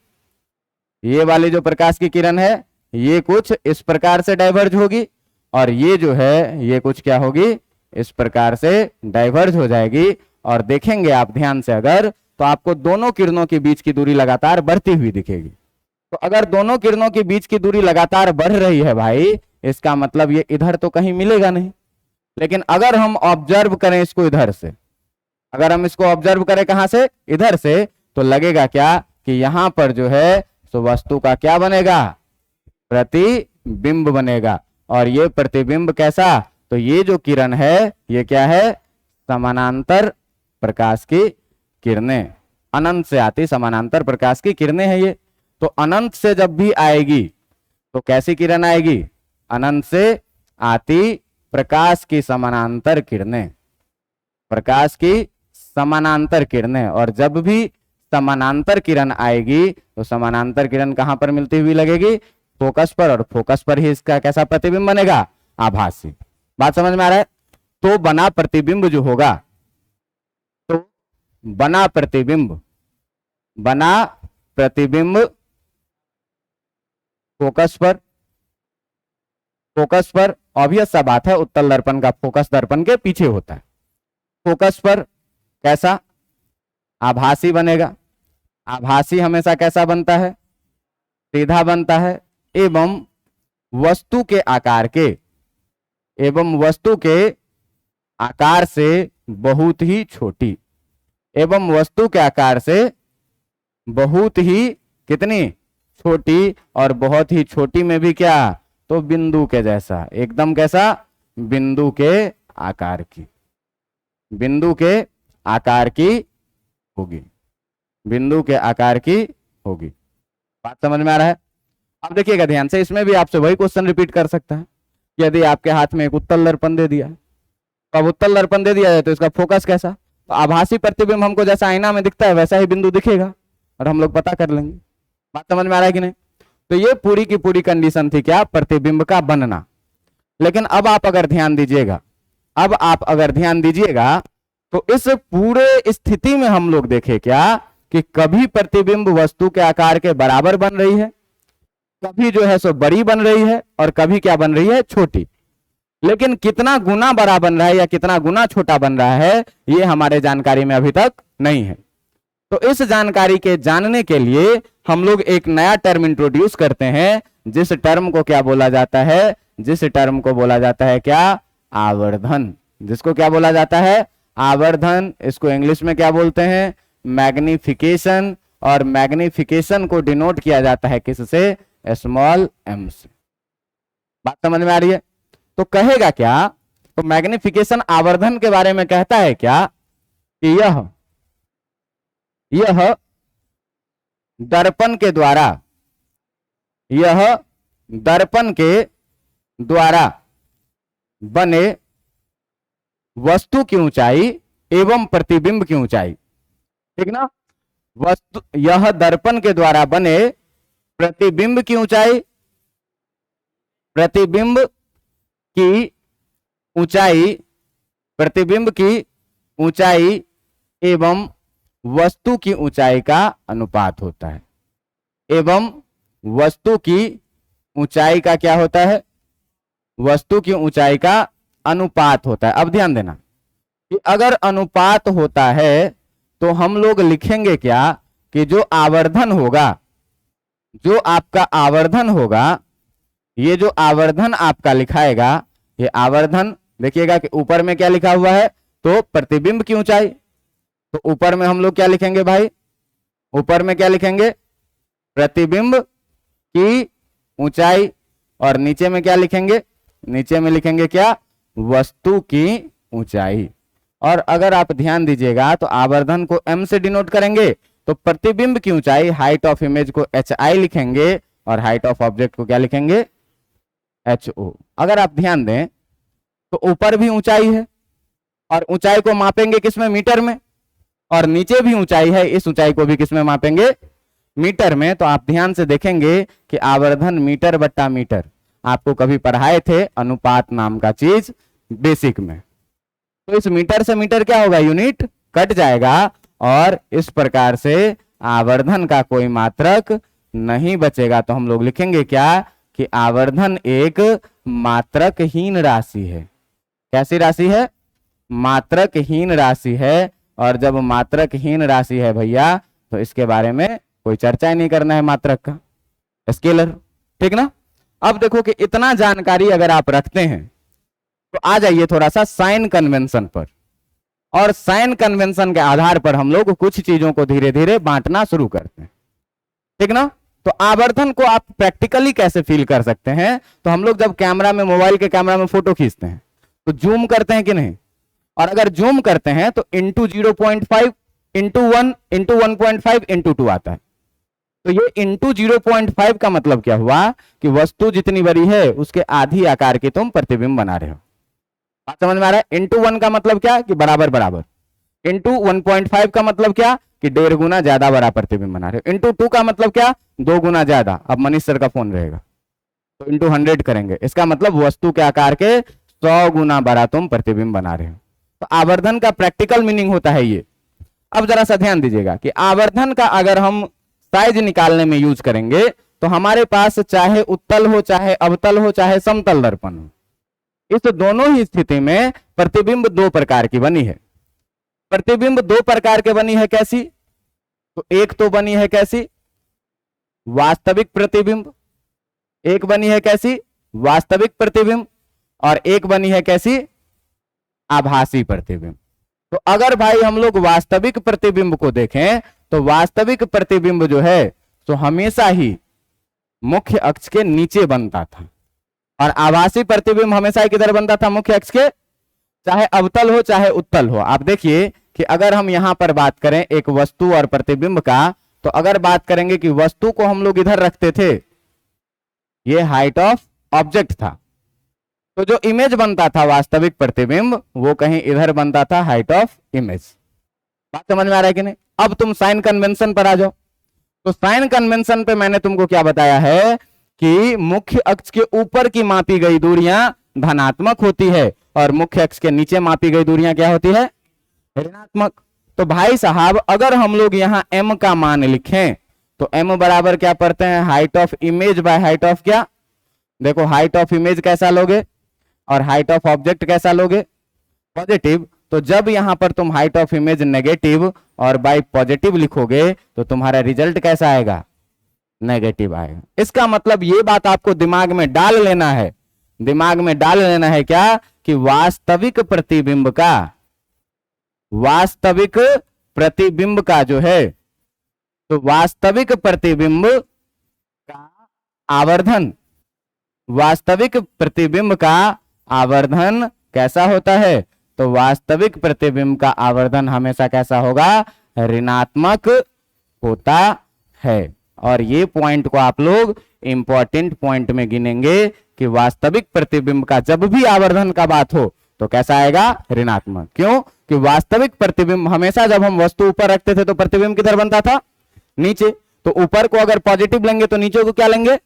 ये वाली जो प्रकाश की किरण है ये कुछ इस प्रकार से डाइवर्ज होगी, और ये जो है ये कुछ क्या होगी, इस प्रकार से डाइवर्ज हो जाएगी। और देखेंगे आप ध्यान से अगर, तो आपको दोनों किरणों के बीच की दूरी लगातार बढ़ती हुई दिखेगी। तो अगर दोनों किरणों के बीच की दूरी लगातार बढ़ रही है भाई, इसका मतलब ये इधर तो कहीं मिलेगा नहीं। लेकिन अगर हम ऑब्जर्व करें इसको इधर से, अगर हम इसको ऑब्जर्व करें कहां से, इधर से, तो लगेगा क्या कि यहां पर जो है तो वस्तु का क्या बनेगा, प्रतिबिंब बनेगा। और ये प्रतिबिंब कैसा, तो ये जो किरण है ये क्या है, समानांतर प्रकाश की किरणें, अनंत से आती समानांतर प्रकाश की किरणें हैं ये। तो अनंत से जब भी आएगी तो कैसी किरण आएगी, अनंत से आती प्रकाश की समानांतर किरणें, प्रकाश की समानांतर किरणें। और जब भी समानांतर किरण आएगी तो समानांतर किरण कहां पर मिलती हुई लगेगी, फोकस पर, और फोकस पर ही इसका कैसा प्रतिबिंब बनेगा, आभासी। बात समझ में आ रहा है। तो बना प्रतिबिंब जो होगा, तो बना प्रतिबिंब, बना प्रतिबिंब फोकस पर, फोकस पर ऑब्वियस सा बात है, उत्तल दर्पण का फोकस दर्पण के पीछे होता है। फोकस पर कैसा, आभासी बनेगा। आभासी हमेशा कैसा बनता है, सीधा बनता है, एवं वस्तु के आकार के, एवं वस्तु के आकार से बहुत ही छोटी, एवं वस्तु के आकार से बहुत ही कितनी छोटी, और बहुत ही छोटी में भी क्या, तो बिंदु के जैसा, एकदम कैसा, बिंदु के आकार की, बिंदु के आकार की होगी, बिंदु के आकार की होगी। बात समझ में आ रहा है। अब देखिएगा ध्यान से, इसमें भी आपसे वही क्वेश्चन रिपीट कर सकता है। यदि आपके हाथ में एक उत्तल दर्पण दे दिया, तो अब उत्तल दर्पण दे दिया जाए तो इसका फोकस कैसा, तो आभासी प्रतिबिंब हमको जैसा आईना में दिखता है वैसा ही बिंदु दिखेगा, और हम लोग पता कर लेंगे। बात समझ में आ रहा है कि नहीं। तो ये पूरी की पूरी कंडीशन थी क्या, प्रतिबिंब का बनना। लेकिन अब आप अगर ध्यान दीजिएगा, अब आप अगर ध्यान दीजिएगा तो इस पूरे स्थिति में हम लोग देखें क्या कि कभी प्रतिबिंब वस्तु के आकार के बराबर बन रही है, कभी जो है सो बड़ी बन रही है, और कभी क्या बन रही है, छोटी। लेकिन कितना गुना बड़ा बन रहा है या कितना गुना छोटा बन रहा है ये हमारे जानकारी में अभी तक नहीं है। तो इस जानकारी के जानने के लिए हम लोग एक नया टर्म इंट्रोड्यूस करते हैं, जिस टर्म को क्या बोला जाता है, जिस टर्म को बोला जाता है क्या, आवर्धन। जिसको क्या बोला जाता है, आवर्धन। इसको इंग्लिश में क्या बोलते हैं, मैग्निफिकेशन। और मैग्निफिकेशन को डिनोट किया जाता है किससे, स्मॉल एम से। बात समझ में आ रही है। तो कहेगा क्या, तो मैग्निफिकेशन आवर्धन के बारे में कहता है क्या कि यह दर्पण के द्वारा, यह दर्पण के द्वारा बने वस्तु की ऊंचाई एवं प्रतिबिंब की ऊंचाई, ठीक ना। वस्तु, यह दर्पण के द्वारा बने प्रतिबिंब की ऊंचाई, प्रतिबिंब की ऊंचाई, प्रतिबिंब की ऊंचाई एवं वस्तु की ऊंचाई का अनुपात होता है, एवं वस्तु की ऊंचाई का क्या होता है, वस्तु की ऊंचाई का अनुपात होता है। अब ध्यान देना कि अगर अनुपात होता है तो हम लोग लिखेंगे क्या कि जो आवर्धन होगा, जो आपका आवर्धन होगा, ये जो आवर्धन आपका लिखाएगा, ये आवर्धन देखिएगा कि ऊपर में क्या लिखा हुआ है, तो प्रतिबिंब की ऊंचाई। तो ऊपर में हम लोग क्या लिखेंगे भाई, ऊपर में क्या लिखेंगे, प्रतिबिंब की ऊंचाई, और नीचे में क्या लिखेंगे, नीचे में लिखेंगे क्या, वस्तु की ऊंचाई। और अगर आप ध्यान दीजिएगा तो आवर्धन को m से डिनोट करेंगे, तो प्रतिबिंब की ऊंचाई हाइट ऑफ इमेज को hi लिखेंगे और हाइट ऑफ ऑब्जेक्ट को क्या लिखेंगे, ho। अगर आप ध्यान दें तो ऊपर भी ऊंचाई है और ऊंचाई को मापेंगे किसमें, मीटर में, और नीचे भी ऊंचाई है, इस ऊंचाई को भी किसमें मापेंगे, मीटर में। तो आप ध्यान से देखेंगे कि आवर्धन मीटर बट्टा मीटर, आपको कभी पढ़ाए थे अनुपात नाम का चीज बेसिक में। तो इस मीटर से मीटर क्या होगा, यूनिट कट जाएगा और इस प्रकार से आवर्धन का कोई मात्रक नहीं बचेगा। तो हम लोग लिखेंगे क्या कि आवर्धन एक मात्रकहीन राशि है। कैसी राशि है, मात्रकहीन राशि है। और जब मात्रकहीन राशि है भैया तो इसके बारे में कोई चर्चा ही नहीं करना है, मात्रक का, स्केलर, ठीक ना। अब देखो कि इतना जानकारी अगर आप रखते हैं तो आ जाइए थोड़ा सा साइन कन्वेंशन पर, और साइन कन्वेंशन के आधार पर हम लोग कुछ चीजों को धीरे धीरे बांटना शुरू करते हैं, ठीक ना। तो आवर्धन को आप प्रैक्टिकली कैसे फील कर सकते हैं, तो हम लोग जब कैमरा में, मोबाइल के कैमरा में फोटो खींचते हैं तो जूम करते हैं कि नहीं, और अगर जूम करते हैं तो इंटू 0.5 इंटू 1 इंटू 1.5 इंटू 2 आता है। तो ये इंटू 0.5 का मतलब क्या हुआ कि वस्तु जितनी बड़ी है उसके आधी आकार की तुम प्रतिबिंब बना रहे हो। बात समझ में आ रहा है। इंटू 1 का मतलब क्या कि बराबर बराबर, इंटू 1.5 का मतलब क्या कि 1.5 गुना ज्यादा बड़ा प्रतिबिंब बना रहे हो, इंटू 2 का मतलब क्या 2 गुना ज्यादा। अब मनीष सर का फोन रहेगा तो इंटू 100 करेंगे, इसका मतलब वस्तु के आकार के 100 गुना बड़ा तुम प्रतिबिंब बना रहे हो। तो आवर्धन का प्रैक्टिकल मीनिंग होता है ये। अब जरा सा ध्यान दीजिएगा कि आवर्धन का अगर हम साइज निकालने में यूज करेंगे तो हमारे पास चाहे उत्तल हो, चाहे अवतल हो, चाहे समतल दर्पण हो, इस दोनों ही स्थिति में प्रतिबिंब दो प्रकार की बनी है। प्रतिबिंब दो प्रकार के बनी है, कैसी, तो एक तो बनी है कैसी, वास्तविक प्रतिबिंब, एक बनी है कैसी, वास्तविक प्रतिबिंब, और एक बनी है कैसी, आभासी प्रतिबिंब। तो अगर भाई हम लोग वास्तविक प्रतिबिंब को देखें तो वास्तविक प्रतिबिंब जो है तो हमेशा ही मुख्य अक्ष के नीचे बनता था, और आभासी प्रतिबिंब हमेशा ही किधर बनता था, मुख्य अक्ष के, चाहे अवतल हो चाहे उत्तल हो। आप देखिए कि अगर हम यहां पर बात करें एक वस्तु और प्रतिबिंब का, तो अगर बात करेंगे कि वस्तु को हम लोग इधर रखते थे, ये हाइट ऑफ ऑब्जेक्ट था, तो जो इमेज बनता था वास्तविक प्रतिबिंब वो कहीं इधर बनता था, हाइट ऑफ इमेज। बात समझ में आ रहा है कि नहीं। अब तुम साइन कन्वेंशन पर आ जाओ। तो साइन कन्वेंशन पे मैंने तुमको क्या बताया है कि मुख्य अक्ष के ऊपर की मापी गई दूरियां धनात्मक होती है और मुख्य अक्ष के नीचे मापी गई दूरियां क्या होती है, ऋणात्मक। तो भाई साहब अगर हम लोग यहां m का मान लिखें तो m बराबर क्या पढ़ते हैं, height of image by height of क्या, देखो हाइट ऑफ इमेज कैसा लोगे और हाइट ऑफ ऑब्जेक्ट कैसा लोगे, पॉजिटिव। तो जब यहां पर तुम हाइट ऑफ इमेज नेगेटिव और बाय पॉजिटिव लिखोगे तो तुम्हारा रिजल्ट कैसा आएगा, नेगेटिव आएगा। इसका मतलब ये बात आपको दिमाग में डाल लेना है, दिमाग में डाल लेना है क्या कि वास्तविक प्रतिबिंब का, वास्तविक प्रतिबिंब का जो है, तो वास्तविक प्रतिबिंब का आवर्धन, वास्तविक प्रतिबिंब का आवर्धन कैसा होता है, तो वास्तविक प्रतिबिंब का आवर्धन हमेशा कैसा होगा, ऋणात्मक होता है। और ये पॉइंट को आप लोग इंपॉर्टेंट पॉइंट में गिनेंगे कि वास्तविक प्रतिबिंब का जब भी आवर्धन का बात हो तो कैसा आएगा, ऋणात्मक। क्यों कि वास्तविक प्रतिबिंब हमेशा जब हम वस्तु ऊपर रखते थे तो प्रतिबिंब किधर बनता था, नीचे। तो ऊपर को अगर पॉजिटिव लेंगे तो नीचे को क्या लेंगे,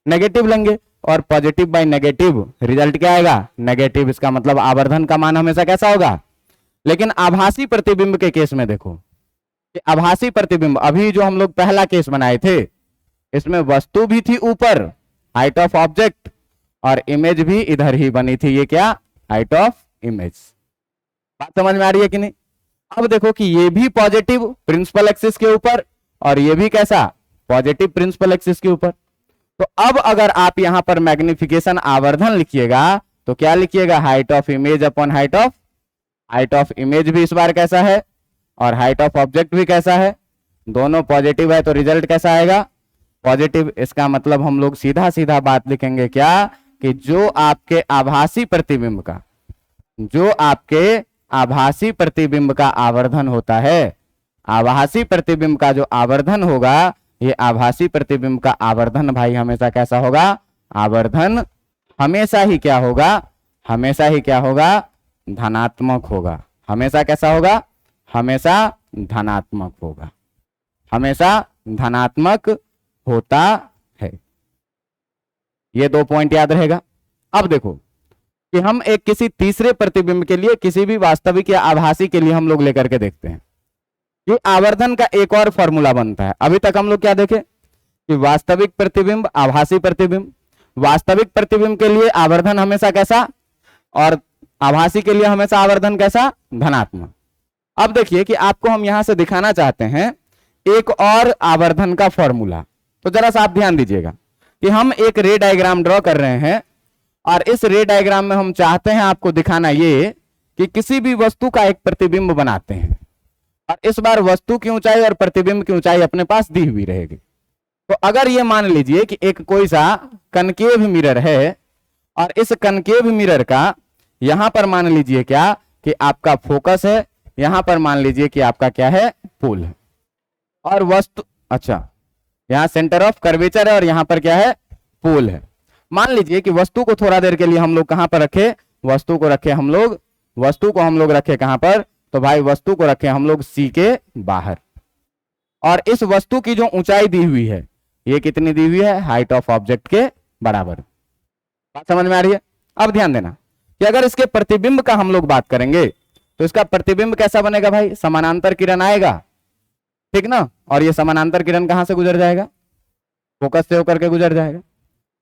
नेगेटिव लेंगे, और पॉजिटिव बाय नेगेटिव रिजल्ट क्या आएगा, नेगेटिव। इसका मतलब आवर्धन का मान हमेशा कैसा होगा। लेकिन आभासी प्रतिबिंब के केस में देखो कि आभासी प्रतिबिंब, अभी जो हम लोग पहला केस बनाए थे इसमें वस्तु भी थी ऊपर, हाइट ऑफ ऑब्जेक्ट, और इमेज भी इधर ही बनी थी, ये क्या, हाइट ऑफ इमेज। बात समझ में आ रही है कि नहीं। अब देखो कि ये भी पॉजिटिव प्रिंसिपल एक्सिस के ऊपर और ये भी कैसा, पॉजिटिव प्रिंसिपल एक्सिस के ऊपर। तो अब अगर आप यहां पर मैग्निफिकेशन आवर्धन लिखिएगा तो क्या लिखिएगा, height of image upon height of, height of image भी इस बार कैसा है और हाइट ऑफ ऑब्जेक्ट भी कैसा है, दोनों पॉजिटिव है तो रिजल्ट कैसा आएगा, पॉजिटिव, इसका मतलब हम लोग सीधा सीधा बात लिखेंगे क्या कि जो आपके आभासी प्रतिबिंब का, जो आपके आभासी प्रतिबिंब का आवर्धन होता है, आभासी प्रतिबिंब का जो आवर्धन होगा, ये आभासी प्रतिबिंब का आवर्धन भाई हमेशा कैसा होगा, आवर्धन हमेशा ही क्या होगा, हमेशा ही क्या होगा, धनात्मक होगा। हमेशा कैसा होगा, हमेशा धनात्मक होगा, हमेशा धनात्मक होता है। ये 2 पॉइंट याद रहेगा। अब देखो कि हम एक किसी तीसरे प्रतिबिंब के लिए, किसी भी वास्तविक या आभासी के लिए हम लोग लेकर के देखते हैं कि आवर्धन का एक और फॉर्मूला बनता है। अभी तक हम लोग क्या देखे कि वास्तविक प्रतिबिंब, आभासी प्रतिबिंब, वास्तविक प्रतिबिंब के लिए आवर्धन हमेशा कैसा और आभासी के लिए हमेशा आवर्धन कैसा, धनात्मक। अब देखिए कि आपको हम यहां से दिखाना चाहते हैं एक और आवर्धन का फॉर्मूला। तो जरा सा आप ध्यान दीजिएगा कि हम एक रे डायग्राम ड्रॉ कर रहे हैं और इस रे डायग्राम में हम चाहते हैं आपको दिखाना ये कि किसी भी वस्तु का एक प्रतिबिंब बनाते हैं और इस बार वस्तु की ऊंचाई और प्रतिबिंब की ऊंचाई अपने पास दी हुई रहेगी। तो अगर ये मान लीजिए कि एक कोई सा कनकेव मिरर है और इस कनकेव मिरर का यहां पर मान लीजिए क्या कि आपका फोकस है, यहां पर मान लीजिए कि आपका क्या है, पोल है, और वस्तु, अच्छा यहां सेंटर ऑफ कर्वेचर है और यहां पर क्या है, पोल है। मान लीजिए कि वस्तु को थोड़ा देर के लिए हम लोग कहां पर रखे, वस्तु को रखे हम लोग, वस्तु को हम लोग रखे कहां पर, तो भाई वस्तु को रखे हम लोग सी के बाहर, और इस वस्तु की जो ऊंचाई दी हुई है ये कितनी दी हुई है, हाइट ऑफ ऑब्जेक्ट के बराबर। बात समझ में आ रही है। अब ध्यान देना कि अगर इसके प्रतिबिंब का हम लोग बात करेंगे तो इसका प्रतिबिंब कैसा बनेगा भाई, समानांतर किरण आएगा, ठीक ना, और ये समानांतर किरण कहां से गुजर जाएगा, फोकस से होकर के गुजर जाएगा,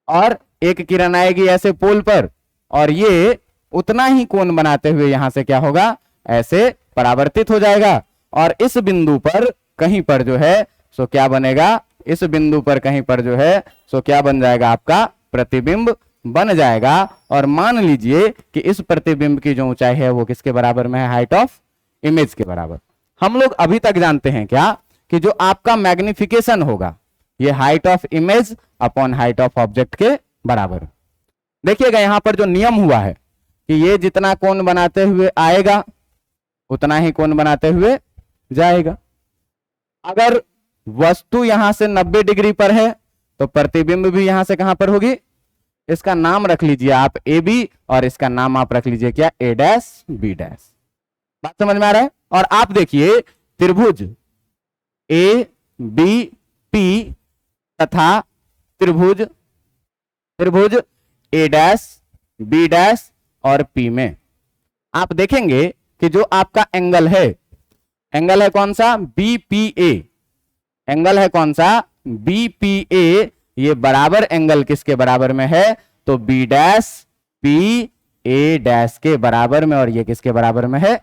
और एक किरण आएगी ऐसे पोल पर और ये उतना ही कोण बनाते हुए यहां से क्या होगा, ऐसे परावर्तित हो जाएगा, और इस बिंदु पर कहीं पर जो है सो क्या बनेगा, इस बिंदु पर कहीं पर जो है सो क्या बन जाएगा, आपका प्रतिबिंब बन जाएगा। और मान लीजिए कि इस प्रतिबिंब की जो ऊंचाई है वो किसके बराबर में है, हाइट ऑफ इमेज के बराबर। हम लोग अभी तक जानते हैं क्या कि जो आपका मैग्निफिकेशन होगा ये height of image upon height of object के बराबर। देखिएगा यहां पर जो नियम हुआ है कि ये जितना कोण बनाते हुए आएगा उतना ही कोण बनाते हुए जाएगा। अगर वस्तु यहां से 90 डिग्री पर है तो प्रतिबिंब भी यहां से कहां पर होगी, इसका नाम रख लीजिए आप ए बी और इसका नाम आप रख लीजिए क्या, ए डैश बी डैश। बात समझ में आ रहा है। और आप देखिए त्रिभुज ए बी पी तथा त्रिभुज ए डैश बी डैश और पी में आप देखेंगे कि जो आपका एंगल है कौन सा, बीपीए, एंगल है कौन सा, बीपीए, ये बराबर एंगल किसके बराबर में है, तो B dash P A dash के बराबर में, और ये किसके बराबर में है,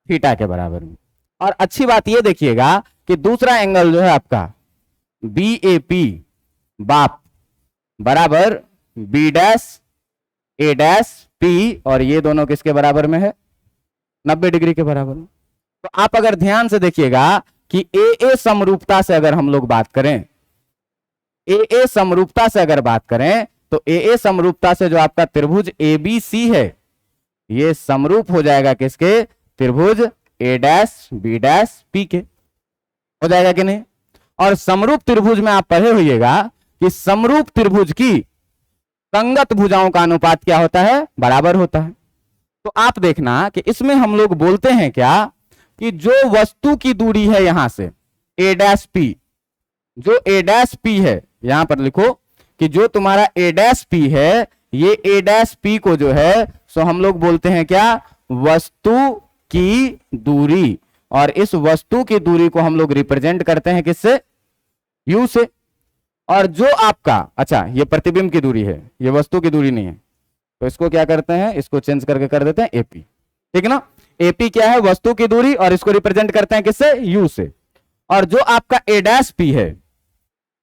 थीटा के बराबर में। और अच्छी बात ये देखिएगा कि दूसरा एंगल जो है आपका बी ए पी बाप बराबर बी डैश ए डैश पी, और ये दोनों किसके बराबर में है, 90 डिग्री के बराबर में। तो आप अगर ध्यान से देखिएगा कि ए समरूपता से अगर हम लोग बात करें, ए समरूपता से अगर बात करें तो ए समरूपता से जो आपका त्रिभुज ए बी सी है ये समरूप हो जाएगा किसके, त्रिभुज ए डैश बी डैश पी के, हो जाएगा कि नहीं। और समरूप त्रिभुज में आप पढ़े होइएगा कि समरूप त्रिभुज की संगत भुजाओं का अनुपात क्या होता है, बराबर होता है। तो आप देखना कि इसमें हम लोग बोलते हैं क्या कि जो वस्तु की दूरी है यहां से ए डैश पी, जो ए डैश पी है, यहां पर लिखो कि जो तुम्हारा ए डैश पी है, ये ए डैश पी को जो है सो हम लोग बोलते हैं क्या, वस्तु की दूरी, और इस वस्तु की दूरी को हम लोग रिप्रेजेंट करते हैं किससे, यू से। और जो आपका, अच्छा ये प्रतिबिंब की दूरी है, ये वस्तु की दूरी नहीं है, तो इसको क्या करते हैं, इसको चेंज करके कर देते हैं एपी, ठीक है ना। एपी क्या है, वस्तु की दूरी, और इसको रिप्रेजेंट करते हैं किससे, यू से। और जो आपका ए डैश पी है,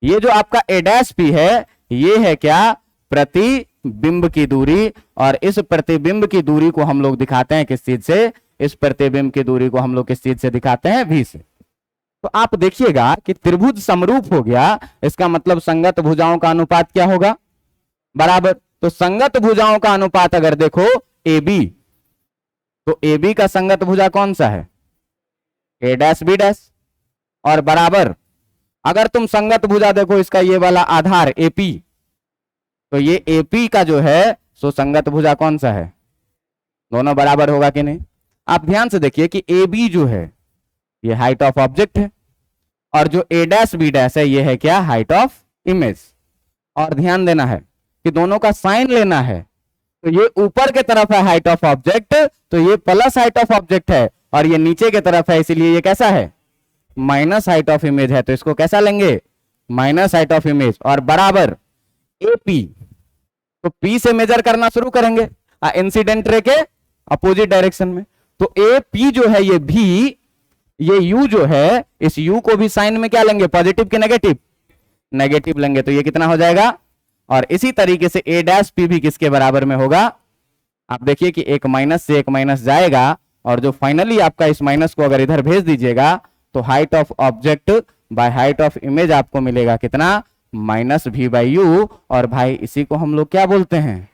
ये जो आपका ए डैश पी है ये है क्या, प्रतिबिंब की दूरी, और इस प्रतिबिंब की दूरी को हम लोग दिखाते हैं किस चीज से, इस प्रतिबिंब की दूरी को हम लोग किस चीज से दिखाते हैं, वी से। तो आप देखिएगा कि त्रिभुज समरूप हो गया, इसका मतलब संगत भुजाओं का अनुपात क्या होगा, बराबर। तो संगत भुजाओं का अनुपात अगर देखो ए बी, तो ए बी का संगत भुजा कौन सा है, ए डैश बी डैश, और बराबर अगर तुम संगत भुजा देखो इसका ये वाला आधार एपी, तो ये एपी का जो है सो संगत भुजा कौन सा है, दोनों बराबर होगा कि नहीं। आप ध्यान से देखिए कि ए बी जो है ये हाइट ऑफ ऑब्जेक्ट है, और जो ए डैश बी डैश है ये है क्या, हाइट ऑफ इमेज। और ध्यान देना है कि दोनों का साइन लेना है, तो ये ऊपर के तरफ है हाइट ऑफ ऑब्जेक्ट, तो ये प्लस हाइट ऑफ ऑब्जेक्ट है, और ये नीचे के तरफ है इसीलिए ये कैसा है, माइनस हाइट ऑफ इमेज है। तो इसको कैसा लेंगे, माइनस हाइट ऑफ इमेज, और बराबर ए पी, तो पी से मेजर करना शुरू करेंगे इंसिडेंट रे के अपोजिट डायरेक्शन में। तो ए पी जो है ये भी, ये यू जो है इस यू को भी साइन में क्या लेंगे, पॉजिटिव के नेगेटिव, नेगेटिव लेंगे, तो ये कितना हो जाएगा। और इसी तरीके से ए डैश पी भी किसके बराबर में होगा, आप देखिए कि एक माइनस से एक माइनस जाएगा, और जो फाइनली आपका इस माइनस को अगर इधर भेज दीजिएगा तो height of object by height of image आपको मिलेगा कितना, माइनस भी बाई यू। और भाई इसी को हम लोग क्या बोलते हैं,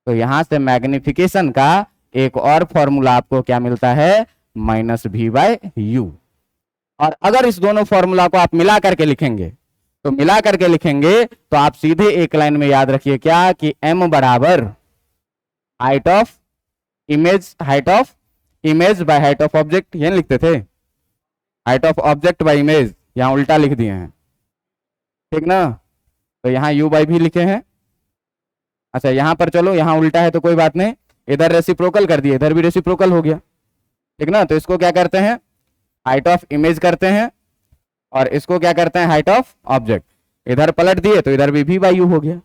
तो यहां से मैग्निफिकेशन का एक और फॉर्मूला आपको क्या मिलता है, माइनस भी बाय यू। और अगर इस दोनों फॉर्मूला को आप मिला करके लिखेंगे, तो मिला करके लिखेंगे तो आप सीधे एक लाइन में याद रखिए क्या, कि m बराबर height of image by height of object, ये लिखते थे height of object by image, यहां उल्टा लिख दिए हैं, ठीक ना। तो यहां u बाय भी लिखे हैं, अच्छा यहां पर चलो यहां उल्टा है तो कोई बात नहीं, इधर रेसिप्रोकल कर दिए, इधर भी रेसिप्रोकल हो गया, ठीक ना। तो इसको क्या करते हैं, हाइट ऑफ इमेज करते हैं, और इसको क्या करते हैं, हाइट ऑफ ऑब्जेक्ट। इधर पलट दिए तो इधर भी v बाई यू हो गया,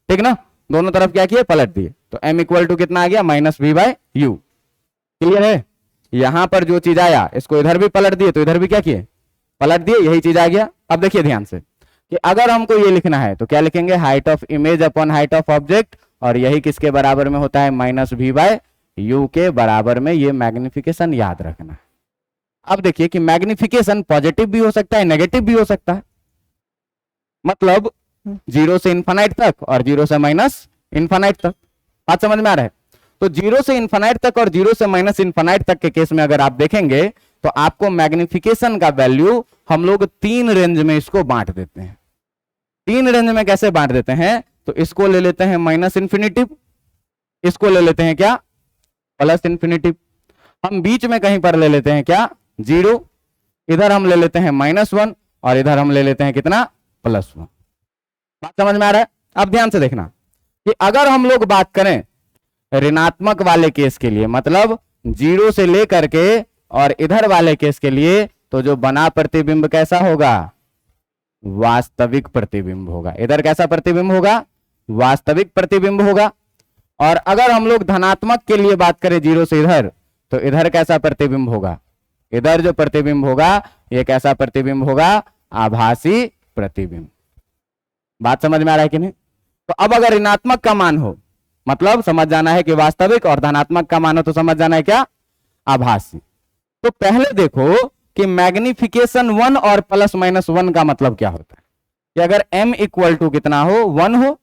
ठीक ना, दोनों तरफ क्या किए, पलट दिए, तो m इक्वल टू कितना आ गया, minus v by u. Clear है, यहां पर जो चीज आया इसको इधर भी पलट दिए तो इधर भी क्या किए, पलट दिए, यही चीज आ गया। अब देखिए ध्यान से कि अगर हमको ये लिखना है तो क्या लिखेंगे, height of image upon height of object, और यही किसके बराबर में होता है, माइनस v बाय यू के बराबर में। ये मैग्निफिकेशन याद रखना है। अब देखिए कि मैग्निफिकेशन पॉजिटिव भी हो सकता है, नेगेटिव भी हो सकता है, मतलब जीरो से इन्फानाइट तक और जीरो से माइनस इन्फानाइट तक, बात समझ में आ रहा है। तो जीरो से इन्फानाइट तक और जीरो से माइनस इन्फानाइट तक के केस में अगर आप देखेंगे तो आपको मैग्निफिकेशन का वैल्यू हम लोग तीन रेंज में इसको बांट देते हैं। तीन रेंज में कैसे बांट देते हैं, तो इसको ले लेते हैं माइनस इंफिनिटिव, इसको ले लेते हैं क्या, प्लस इंफिनिटिव, हम बीच में कहीं पर ले लेते हैं क्या, जीरो, इधर हम ले लेते हैं -1, और इधर हम ले लेते हैं कितना, +1। बात समझ में आ रहा है। अब ध्यान से देखना कि अगर हम लोग बात करें ऋणात्मक वाले केस के लिए, मतलब जीरो से लेकर के और इधर वाले केस के लिए, तो जो बना प्रतिबिंब कैसा होगा, वास्तविक प्रतिबिंब होगा। इधर कैसा प्रतिबिंब होगा, वास्तविक प्रतिबिंब होगा। और अगर हम लोग धनात्मक के लिए बात करें जीरो से इधर, तो इधर कैसा प्रतिबिंब होगा, इधर जो प्रतिबिंब होगा ये कैसा प्रतिबिंब होगा, आभासी प्रतिबिंब। बात समझ में आ रहा है कि नहीं। तो अब अगर ऋणात्मक का मान हो, मतलब समझ जाना है कि वास्तविक, और धनात्मक का मान हो तो समझ जाना है क्या, आभासी। तो पहले देखो कि मैग्निफिकेशन 1 और +-1 का मतलब क्या होता है, कि अगर m इक्वल टू कितना हो, 1 हो,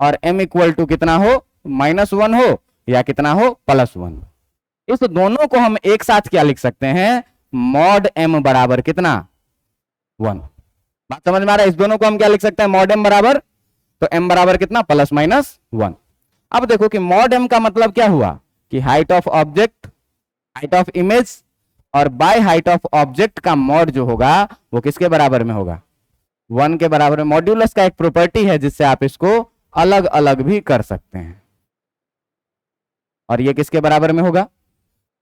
और m इक्वल टू कितना हो, -1 हो, या कितना हो, +1। इस दोनों को हम एक साथ क्या लिख सकते हैं, मॉड m बराबर कितना, 1। बात समझ में आ रहा है। इस दोनों को हम क्या लिख सकते हैं, मॉड m बराबर, तो m बराबर कितना, +-1। अब देखो कि मॉड m का मतलब क्या हुआ, कि height of object, height of image और बाय हाइट ऑफ ऑब्जेक्ट का मॉड जो होगा वो किसके बराबर में होगा, 1 के बराबर में। मॉड्यूलस का एक प्रॉपर्टी है जिससे आप इसको अलग अलग भी कर सकते हैं, और ये किसके बराबर में होगा,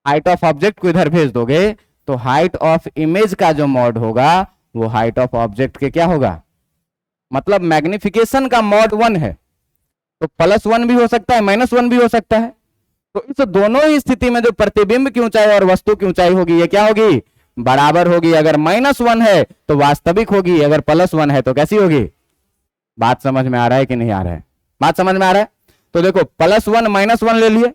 हाइट ऑफ ऑब्जेक्ट को इधर भेज दोगे तो हाइट ऑफ इमेज का जो मॉड होगा वो हाइट ऑफ ऑब्जेक्ट के क्या होगा, मतलब मैग्निफिकेशन का मॉड 1 है, तो +1 भी हो सकता है, -1 भी हो सकता है। तो इस दोनों ही स्थिति में जो प्रतिबिंब की ऊंचाई और वस्तु की ऊंचाई होगी ये क्या होगी, बराबर होगी। अगर -1 है तो वास्तविक होगी, अगर +1 है तो कैसी होगी। बात समझ में आ रहा है कि नहीं आ रहा है, बात समझ में आ रहा है। तो देखो +1 -1 ले लिए।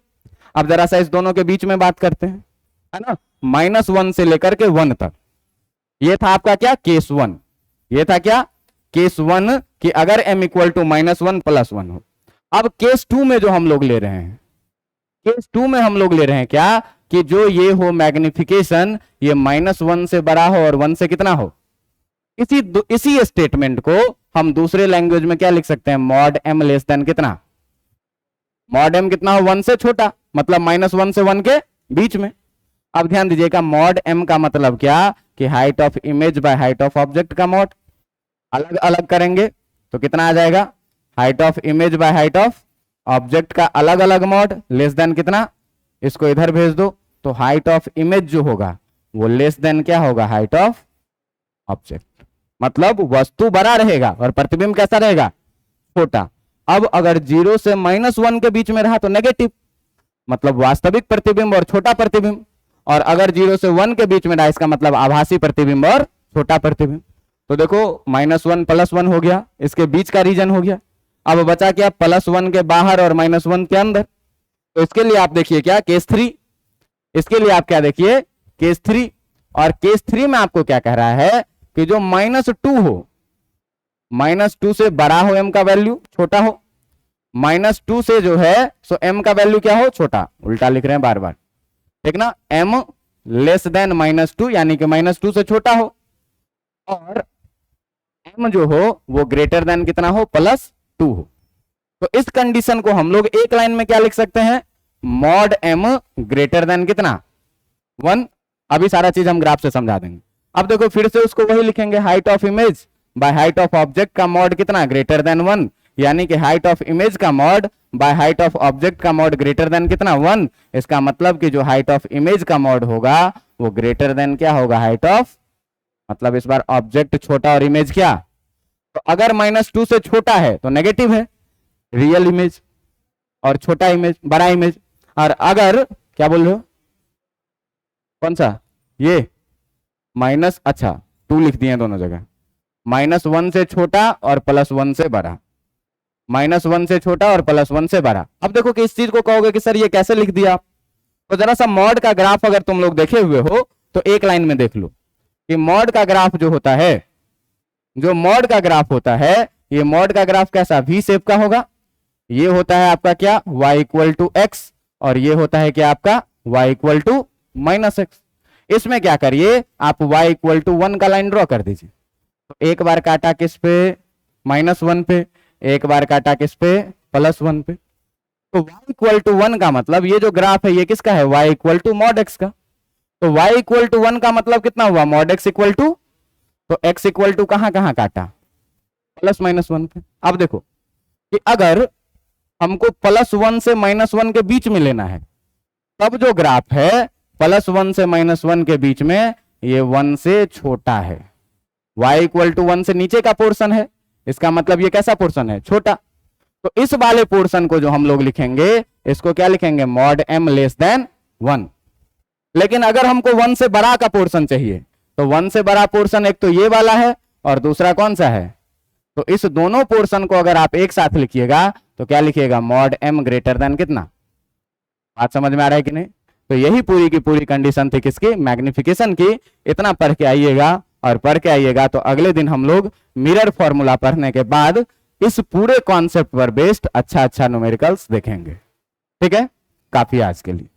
अब जरा सा इस दोनों के बीच में बात करते हैं, है ना, -1 से लेकर के 1 तक, ये था आपका क्या, केस 1। ये था क्या, केस 1 कि अगर m इक्वल टू -1 + 1 हो। अब केस 2 में जो हम लोग ले रहे हैं, केस 2 में हम लोग ले रहे हैं क्या, कि जो ये हो मैग्निफिकेशन, ये -1 से बड़ा हो और 1 से कितना हो। इसी स्टेटमेंट को हम दूसरे लैंग्वेज में क्या लिख सकते हैं, मॉड m लेस देन कितना, मॉड m कितना हो, 1 से छोटा, मतलब -1 से 1 के बीच में। अब ध्यान दीजिएगा, मॉड m का मतलब क्या, कि height of image by height of object का मॉड। अलग अलग करेंगे तो कितना आ जाएगा, height of image by height of object का अलग अलग मॉड लेस देन कितना, इसको इधर भेज दो, तो हाइट ऑफ इमेज जो होगा वो लेस देन क्या होगा, हाइट ऑफ ऑब्जेक्ट। मतलब वस्तु बड़ा रहेगा और प्रतिबिंब कैसा रहेगा, छोटा। अब अगर 0 से -1 के बीच में रहा तो नेगेटिव, मतलब वास्तविक प्रतिबिंब और छोटा प्रतिबिंब। और अगर 0 से 1 के बीच में रहा, इसका मतलब आभासी प्रतिबिंब और छोटा प्रतिबिंब। तो देखो -1 + 1 हो गया, इसके बीच का रीजन हो गया। अब बचा क्या, +1 के बाहर और -1 के अंदर। तो इसके लिए आप देखिए क्या, केस 3। इसके लिए आप क्या देखिए, केस 3। और केस 3 में आपको क्या कह रहा है कि जो -2 हो, -2 से बड़ा हो m का वैल्यू, छोटा हो। -2 से जो है सो m का वैल्यू क्या हो, छोटा। उल्टा लिख रहे हैं बार बार, ठीक ना, m लेस देन -2 यानी कि -2 से छोटा हो, और m जो हो वो ग्रेटर देन कितना हो, +2 हो। तो इस कंडीशन को हम लोग एक लाइन में क्या लिख सकते हैं, मॉड m ग्रेटर देन कितना, 1। अभी सारा चीज हम ग्राफ से समझा देंगे। अब देखो फिर से उसको वही लिखेंगे, height of image by height of object का मॉड कितना, ग्रेटर देन 1, यानी कि हाइट ऑफ इमेज का mod by height of object का मॉड ग्रेटर देन कितना, 1। इसका मतलब कि जो हाइट ऑफ इमेज का मॉड होगा वो ग्रेटर देन क्या होगा, हाइट ऑफ, मतलब इस बार ऑब्जेक्ट छोटा और इमेज क्या। तो अगर -2 से छोटा है तो नेगेटिव है, रियल इमेज, और छोटा इमेज बड़ा इमेज। और अगर क्या बोल रहे हो, कौन सा, ये माइनस, अच्छा 2 लिख दिए दोनों जगह, -1 से छोटा और +1 से बड़ा, -1 से छोटा और +1 से बड़ा। अब देखो कि इस चीज को कहोगे कि सर ये कैसे लिख दिया, तो जरा सा मॉड का ग्राफ अगर तुम लोग देखे हुए हो तो एक लाइन में देख लो कि मॉड का ग्राफ जो होता है, जो मॉड का ग्राफ होता है, ये मॉड का ग्राफ कैसा, वी शेप का होगा। ये होता है आपका क्या, y = x, और ये होता है क्या आपका y = -x। इसमें क्या करिए, आप y = 1 का लाइन ड्रॉ कर दीजिए। तो एक बार काटा किस पे, -1 पे, एक बार काटा किस पे, +1 पे। तो y = 1 का मतलब ये जो ग्राफ है ये किसका है, y = mod x का। तो y = 1 का मतलब कितना हुआ, mod x = तो x = कहां कहां काटा, +-1 पे। अब देखो कि अगर हमको +1 से -1 के बीच में लेना है, तब जो ग्राफ है +1 से -1 के बीच में ये 1 से छोटा है, y = 1 से नीचे का पोर्शन है, इसका मतलब ये कैसा पोर्शन है, छोटा। तो इस वाले पोर्शन को जो हम लोग लिखेंगे, इसको क्या लिखेंगे, मॉड m लेस देन 1। लेकिन अगर हमको 1 से बड़ा का पोर्शन चाहिए, तो 1 से बड़ा पोर्शन एक तो ये वाला है और दूसरा कौन सा है, तो इस दोनों पोर्शन को अगर आप एक साथ लिखिएगा तो क्या लिखिएगा, मॉड m ग्रेटर देन कितना। बात समझ में आ रहा है कि नहीं। तो यही पूरी की पूरी कंडीशन थी किसकी, मैग्निफिकेशन की। इतना पढ़ के आइएगा, और पढ़ के आइएगा तो अगले दिन हम लोग मिरर फॉर्मूला पढ़ने के बाद इस पूरे कॉन्सेप्ट पर बेस्ड अच्छा न्यूमेरिकल्स देखेंगे। ठीक है, काफी आज के लिए।